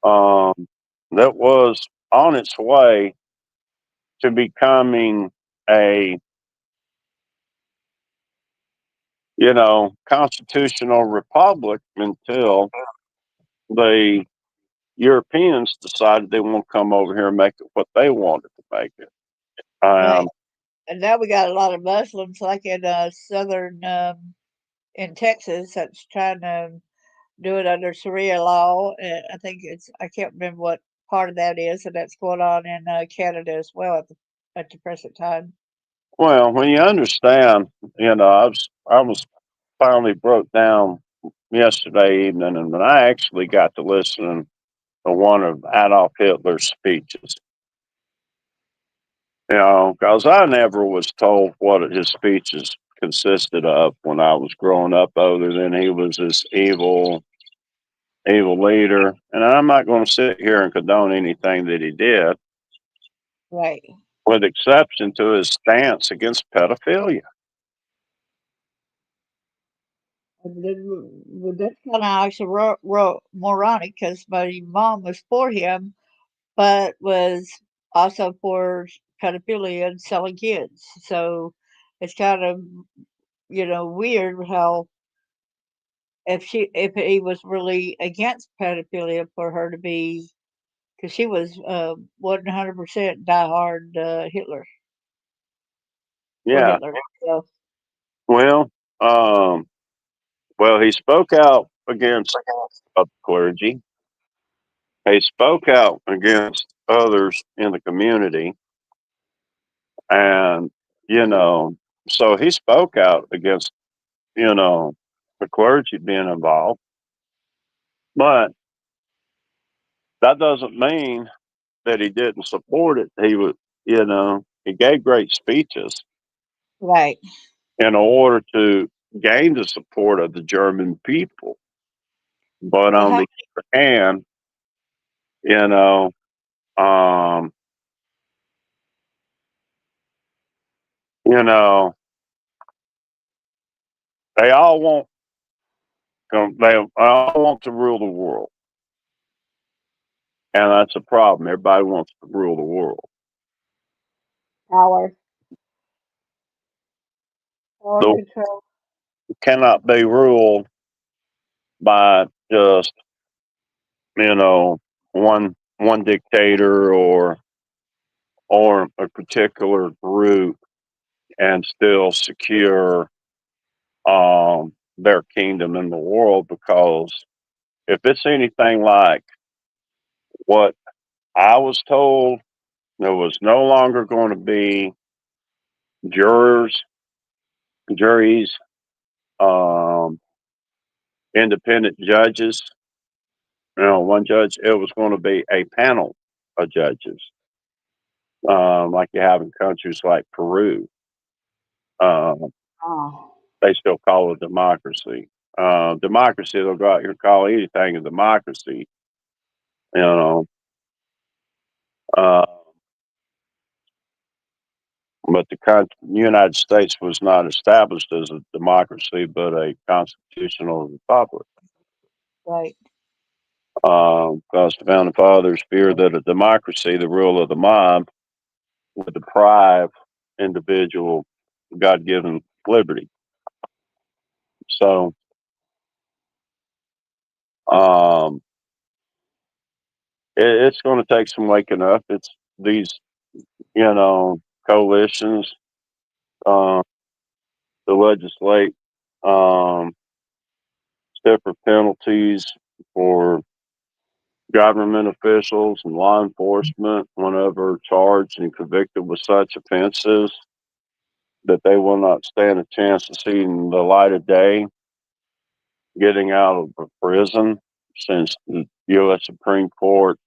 um, that was on its way to becoming a constitutional republic until the Europeans decided they want to come over here and make it what they wanted to make it. Right. Um, And now we got a lot of Muslims, like in southern, in Texas, that's trying to do it under Sharia law. And I think I can't remember what part of that is, and that's going on in Canada as well at the present time. well, when you understand, I was finally broke down yesterday evening, and I actually got to listen to one of Adolf Hitler's speeches. Because I never was told what his speeches consisted of when I was growing up, other than he was this evil leader. And I'm not going to sit here and condone anything that he did, Right. with exception to his stance against pedophilia. And then, well, that's kind of actually moronic because my mom was for him, but was also for pedophilia and selling kids. So it's kind of weird how if he was really against pedophilia for her to be, because she was 100% diehard Hitler for Yeah. Hitler. So Well, um, Well, he spoke out against the clergy. He spoke out against others in the community, and you know, so he spoke out against you know the clergy being involved. But that doesn't mean that he didn't support it. He was, he gave great speeches Right. in order to gain the support of the German people. But Well, on how the other hand, you know, um, you know, they all want they all want to rule the world, and that's a problem. Everybody wants to rule the world. power, power The and world control. cannot be ruled by just you know one dictator or a particular group and still secure their kingdom in the world, because if it's anything like what I was told, there was no longer going to be jurors, juries, um, independent judges. One judge. It was going to be a panel of judges, like you have in countries like Peru. Um, Oh, they still call it democracy. Democracy, they'll go out here and call anything a democracy. You know, uh, but the United States was not established as a democracy, but a constitutional republic. right. Because the founding fathers feared that a democracy, the rule of the mob, would deprive individual God-given liberty. So, um, it's going to take some waking up. It's these, you know, coalitions uh, to legislate um, stiffer penalties for government officials and law enforcement whenever charged and convicted with such offenses, that they will not stand a chance of seeing the light of day getting out of prison, since the U.S. Supreme Court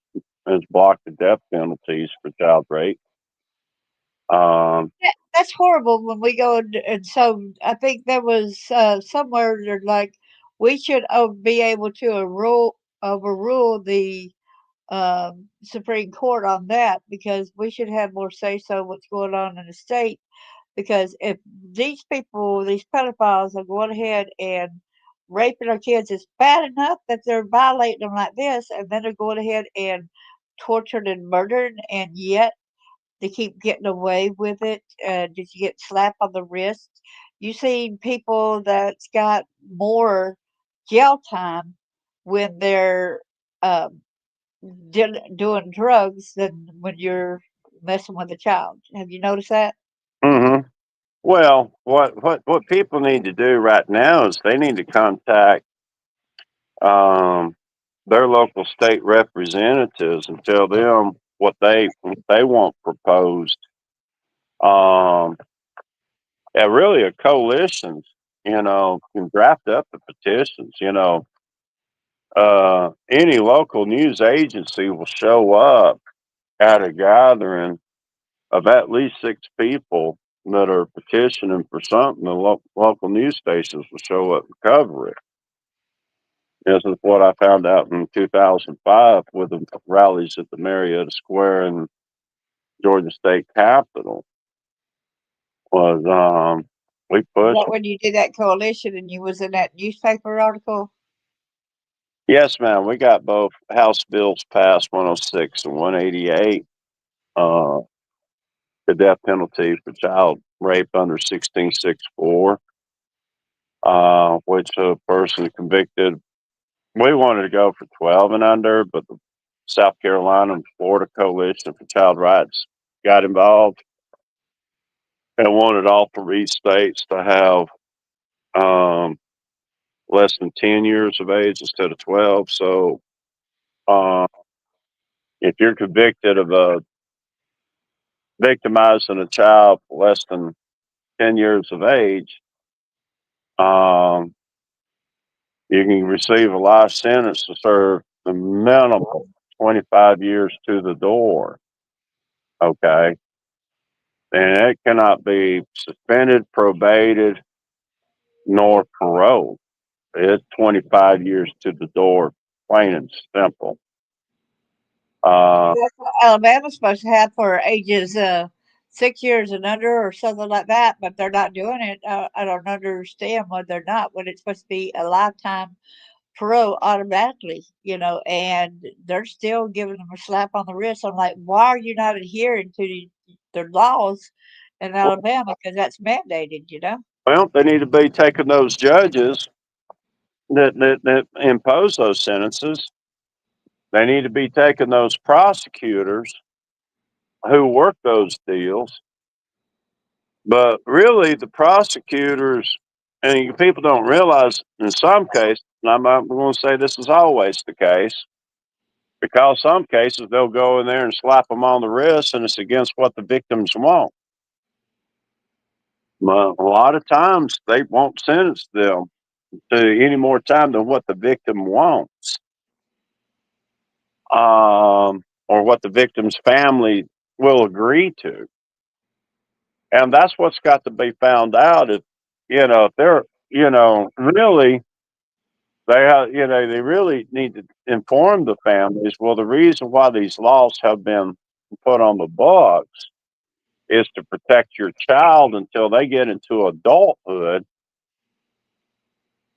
has blocked the death penalties for child rape. Um, That's horrible when we go and so I think there was somewhere they're like we should be able to overrule the Supreme Court on that because we should have more say so what's going on in the state. Because if these people, these pedophiles, are going ahead and raping our kids, it's bad enough that they're violating them like this, and then they're going ahead and torturing and murdering, and yet they keep getting away with it. Did you get slapped on the wrist? You seen people that's got more jail time when they're um, doing drugs than when you're messing with a child. Have you noticed that? mhm. Well, what people need to do right now is they need to contact um, their local state representatives and tell them what they want proposed. Um, and really, a coalition, can draft up the petitions. Any local news agency will show up at a gathering of at least 6 people that are petitioning for something. The local news stations will show up and cover it. This is what I found out in 2005 with the rallies at the Marietta Square in Georgia State Capitol. Was we Is that pushed? when you did that coalition and you was in that newspaper article? Yes, ma'am. We got both House bills passed, 106 and 188. Uh, the death penalty for child rape under 1664, which a person convicted. We wanted to go for 12 and under, but the South Carolina and Florida Coalition for Child Rights got involved and wanted all 3 states to have um, less than 10 years of age instead of 12. So, uh, if you're convicted of victimizing a child less than 10 years of age, um, you can receive a life sentence to serve the minimum 25 years to the door. Okay. And it cannot be suspended, probated, nor paroled. It's 25 years to the door, plain and simple. Uh, That's what Alabama's supposed to have for ages 6 years and under or something like that, but they're not doing it. I don't understand why they're not when it's supposed to be a lifetime parole automatically, and they're still giving them a slap on the wrist. I'm like, why are you not adhering to their laws in Alabama? Because that's mandated. well, they need to be taking those judges that impose those sentences. They need to be taking those prosecutors who work those deals. But really, the prosecutors, and people don't realize in some cases, and I'm going to say this is always the case, because some cases they'll go in there and slap them on the wrist, and it's against what the victims want. But a lot of times they won't sentence them to any more time than what the victim wants, or what the victim's family will agree to. And that's what's got to be found out. If they're, really, they really need to inform the families. Well, the reason why these laws have been put on the books is to protect your child until they get into adulthood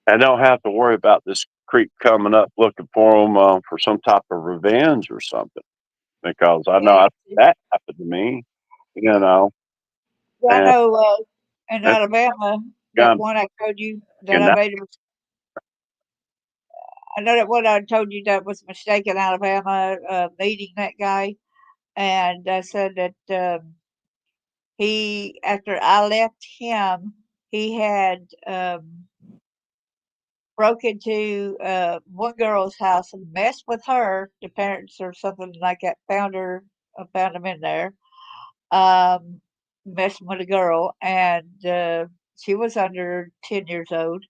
and don't have to worry about this creep coming up looking for them for some type of revenge or something. Because I know Yeah, that happened to me, you know, yeah, I and know. In that's Alabama, that kind one I told you you that I know, made. I know that one I told you that was a mistake in Alabama, meeting that guy, and I said that he, after I left him, he had broke into one girl's house and messed with her. The parents or something like that found him in there, um, messing with a girl, and she was under 10 years old.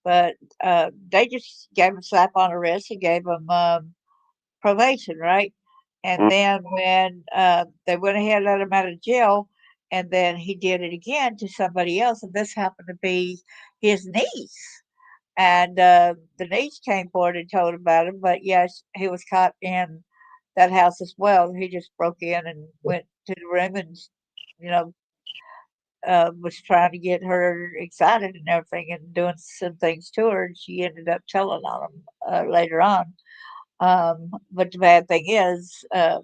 But they just gave him a slap on the wrist and gave him probation, right? And mm, then when they went ahead and let him out of jail, and then he did it again to somebody else, and this happened to be his niece. And the niece came forward and told about him, but yes, he was caught in that house as well. He just broke in and went to the room and, you know, was trying to get her excited and everything and doing some things to her. And she ended up telling on him later on. But the bad thing is, the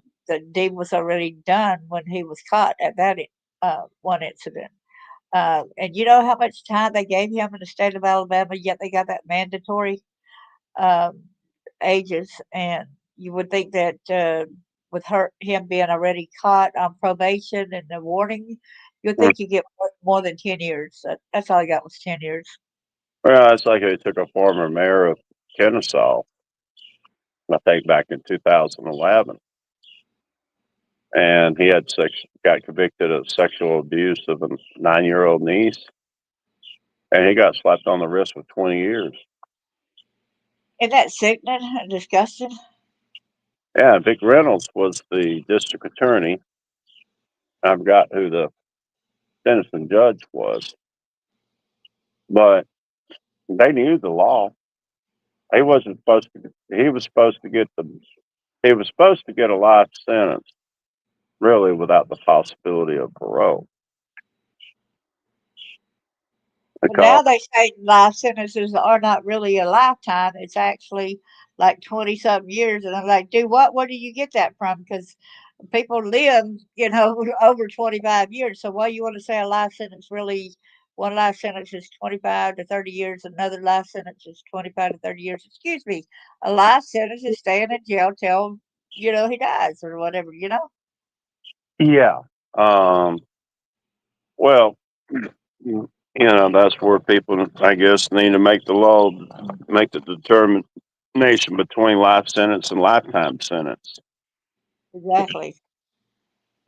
deed was already done when he was caught at that one incident. And you know how much time they gave him in the state of Alabama, yet they got that mandatory um, ages. And you would think that with him being already caught on probation and the warning, you would mm. think you get more than 10 years. That's all I got was 10 years. Well, it's like they took a former mayor of Kennesaw, I think back in 2011, and he had got convicted of sexual abuse of a 9-year old niece, and he got slapped on the wrist with 20 years. Isn't that sickening and disgusting? Yeah, Vic Reynolds was the district attorney. I forgot who the sentencing judge was, but they knew the law. He wasn't supposed to. He was supposed to get the. He was supposed to get a life sentence, really, without the possibility of parole. But Because now they say life sentences are not really a lifetime. It's actually like 20 something years. And I'm like, do what? Where do you get that from? Because people live, over 25 years. So why you want to say a life sentence really, one life sentence is 25 to 30 years, another life sentence is 25 to 30 years. Excuse me. A life sentence is staying in jail till, he dies or whatever. yeah, well, That's where people, I guess, need to make the law, make the determination between life sentence and lifetime sentence. Exactly.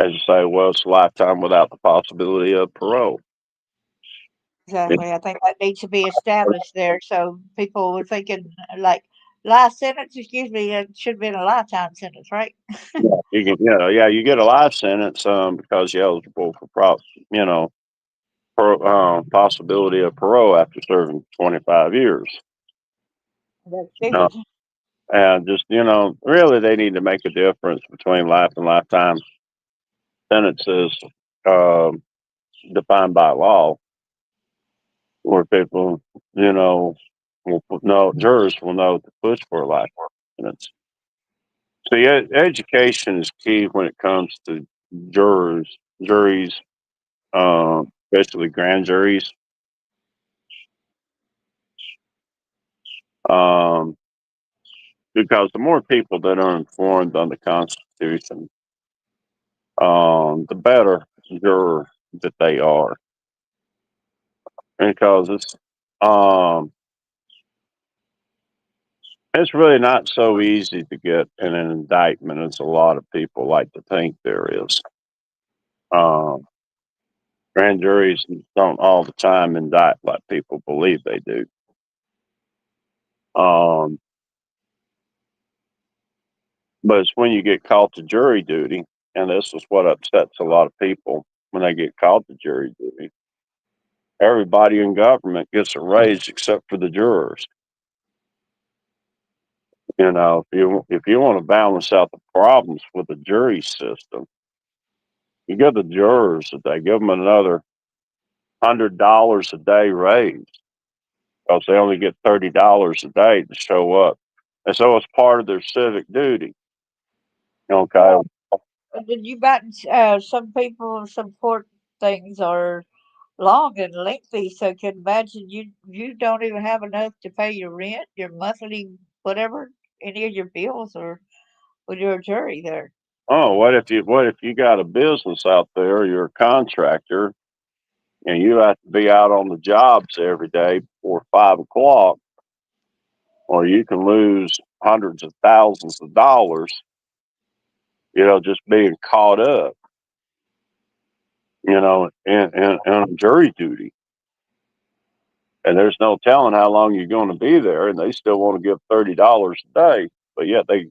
As you say, well, it's lifetime without the possibility of parole. Exactly. I think that needs to be established there so people were thinking like life sentence, excuse me, it should have been a lifetime sentence, right? You can, yeah, you get a life sentence because you're eligible for you know, possibility of parole after serving 25 years. That's Uh, good. and just really, they need to make a difference between life and lifetime sentences um, defined by law, where people, jurors will know to push for a life sentence. So yeah, education is key when it comes to juries, especially grand juries, um, because the more people that are informed on the Constitution, the better juror that they are, because um, it's really not so easy to get an indictment as a lot of people like to think there is. Um, Grand juries don't all the time indict like people believe they do. Um, but it's when you get called to jury duty, and this is what upsets a lot of people when they get called to jury duty. Everybody in government gets a raise except for the jurors. If you want to balance out the problems with the jury system, you give the jurors a day, give them another $100 a day raise because they only get $30 a day to show up, and so it's part of their civic duty. Okay. Well, did you batten some people, some court things are long and lengthy, so can imagine you don't even have enough to pay your rent, your monthly whatever, any of your bills, or when you're a jury there. Oh, what if you got a business out there? You're a contractor, and you have to be out on the jobs every day before 5 o'clock, or you can lose hundreds of thousands of dollars. Just being caught up. In jury duty, and there's no telling how long you're going to be there, and they still want to give $30 a day, but yet they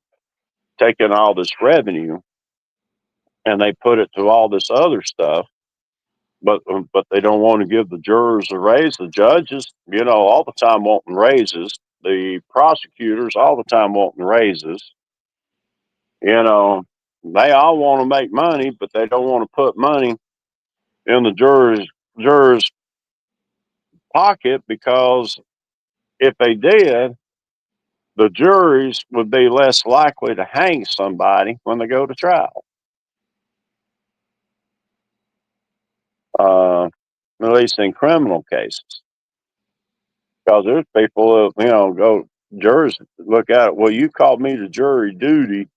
take in all this revenue and they put it to all this other stuff, but they don't want to give the jurors a raise. The judges, all the time wanting raises. The prosecutors all the time wanting raises. You know, they all want to make money, but they don't want to put money in the jurors' pocket, because if they did, the juries would be less likely to hang somebody when they go to trial. Uh, at least in criminal cases, because there's people that go jurors look at it. Well, you called me to jury duty.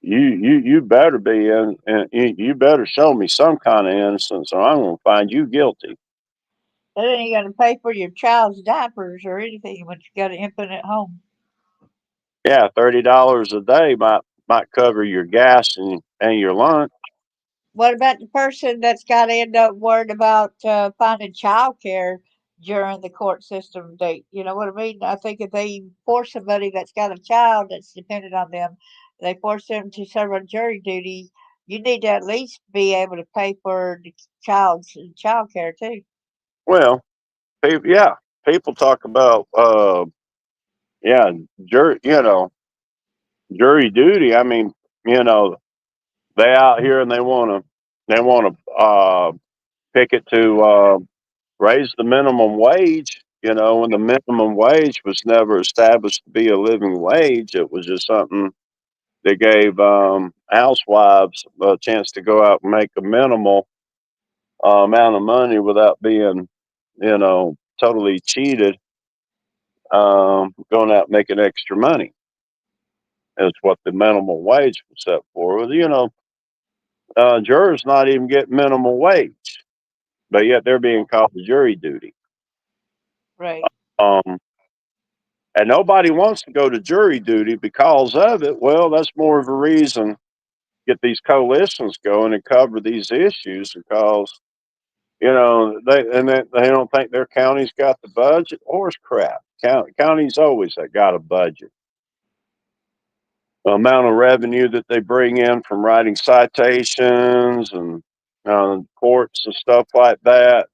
You better be in, and you better show me some kind of innocence, or I'm going to find you guilty. That ain't gonna pay for your child's diapers or anything when you got an infant at home. Yeah, $30 a day might cover your gas and your lunch. What about the person that's got to end up worried about finding childcare during the court system date? You know what I mean? I think if they force somebody that's got a child that's dependent on them, they force them to serve on jury duty. You need to at least be able to pay for the child's childcare too. Well, yeah, people talk about yeah, jury, jury duty. I mean, you know, they out here and they want to pick it to raise the minimum wage. When the minimum wage was never established to be a living wage, it was just something that gave housewives a chance to go out and make a minimal amount of money without being, totally cheated. Going out and making extra money is what the minimum wage was set for. Jurors not even get minimum wage. but yet they're being called to jury duty. Right. Um, and nobody wants to go to jury duty because of it. Well, that's more of a reason get these coalitions going and cover these issues because they don't think their county's got the budget. Horse crap. Counties always have got a budget. The amount of revenue that they bring in from writing citations and courts and stuff like that,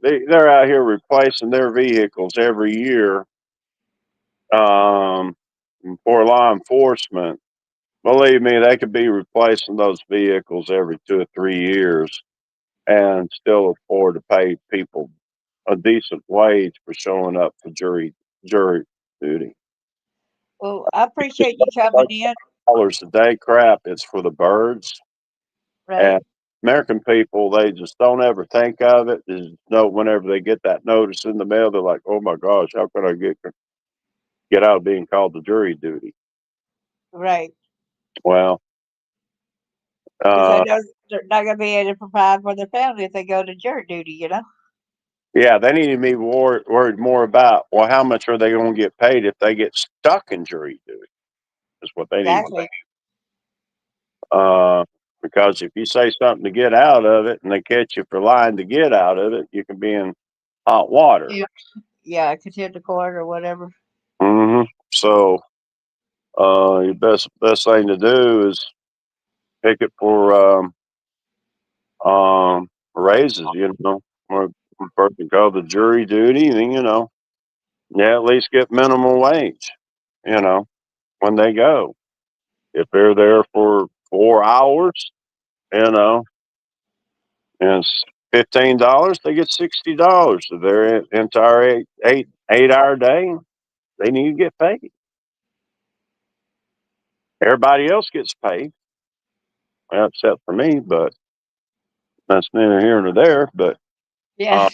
they're out here replacing their vehicles every year um, for law enforcement. Believe me, they could be replacing those vehicles every 2 or 3 years and still afford to pay people a decent wage for showing up for jury duty. Well, I appreciate you coming in. $30 a day crap. It's for the birds. Right. And American people, they just don't ever think of it. Just know whenever they get that notice in the mail, they're like, "Oh my gosh, how can I get out of being called to jury duty?" Right. Well, Because they uh, know they're not going to be able to provide for their family if they go to jury duty, you know? yeah, they need to be worried more about how much are they going to get paid if they get stuck in jury duty? Is what they need. Exactly. Uh, because if you say something to get out of it and they catch you for lying to get out of it, you can be in hot water. Yeah. Yeah, contempt of court or whatever. So, your best thing to do is pick it for raises. Or person go to jury duty, then yeah, at least get minimum wage. You know, when they go, if they're there for 4 hours, you know, and it's $15, they get $60. So their entire eight hour day, they need to get paid. Everybody else gets paid, well, except for me, but that's neither here nor there. But Yeah. uh,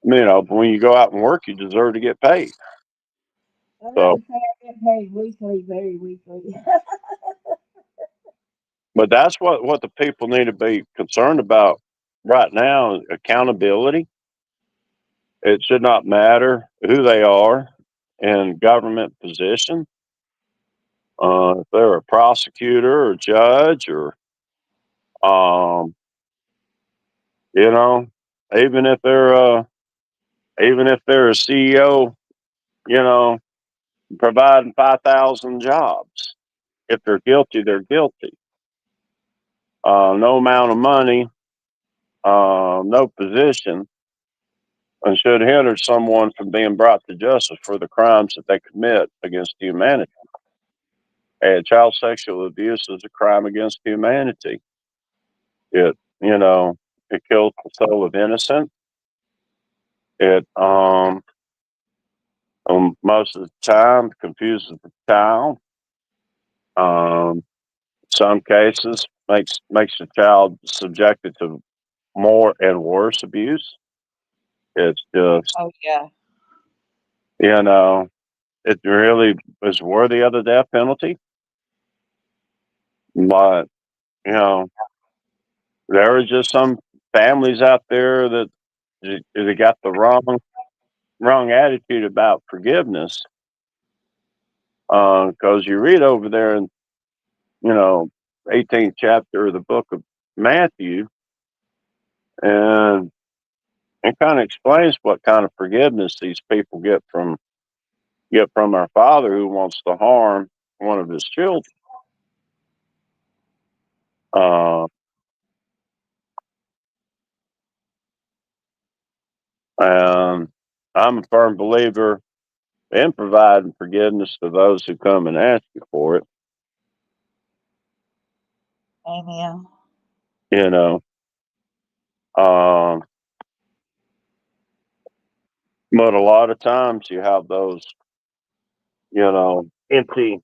when you go out and work, you deserve to get paid. I have So, to say I get paid weekly, very weekly. but that's what the people need to be concerned about right now: accountability. It should not matter who they are in government position. If they're a prosecutor or judge or, um, you know, even if they're a CEO, you know, providing 5,000 jobs. If they're guilty, they're guilty. No amount of money, no position, and should hinder someone from being brought to justice for the crimes that they commit against humanity. And child sexual abuse is a crime against humanity. It, it kills the soul of innocent. It, most of the time, confuses the child. Um, some cases makes the child subjected to more and worse abuse. It's just, Oh, yeah. you know, it really is worthy of the death penalty. But, you know, there are just some families out there that they got the wrong attitude about forgiveness. Because you read over there in, you know, 18th chapter of the book of Matthew, and it kind of explains what kind of forgiveness these people get from our Father who wants to harm one of his children. Uh, and I'm a firm believer in providing forgiveness to those who come and ask you for it. Amen. You know, um, but a lot of times you have those, empty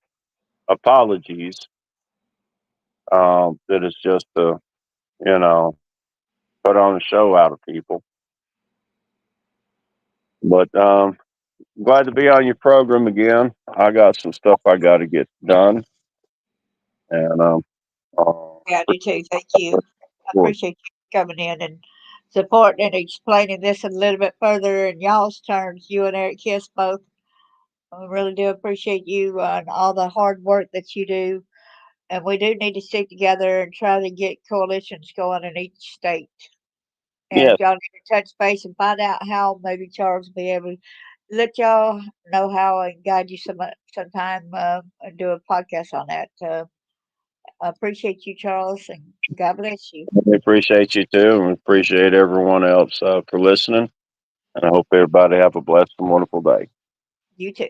apologies. That is just to, you know, put on a show out of people. But glad to be on your program again. I got some stuff I got to get done, and uh, Yeah, I do too. Thank you. I appreciate you coming in and supporting and explaining this a little bit further in y'all's terms, you and Eric Kiss both. I really do appreciate you and all the hard work that you do. And we do need to stick together and try to get coalitions going in each state. And Yes, if y'all need to touch base and find out how, maybe Charles will be able to let y'all know how and guide you sometime and do a podcast on that. I appreciate you, Charles, and God bless you. we appreciate you too, and we appreciate everyone else for listening. And I hope everybody have a blessed and wonderful day. You too.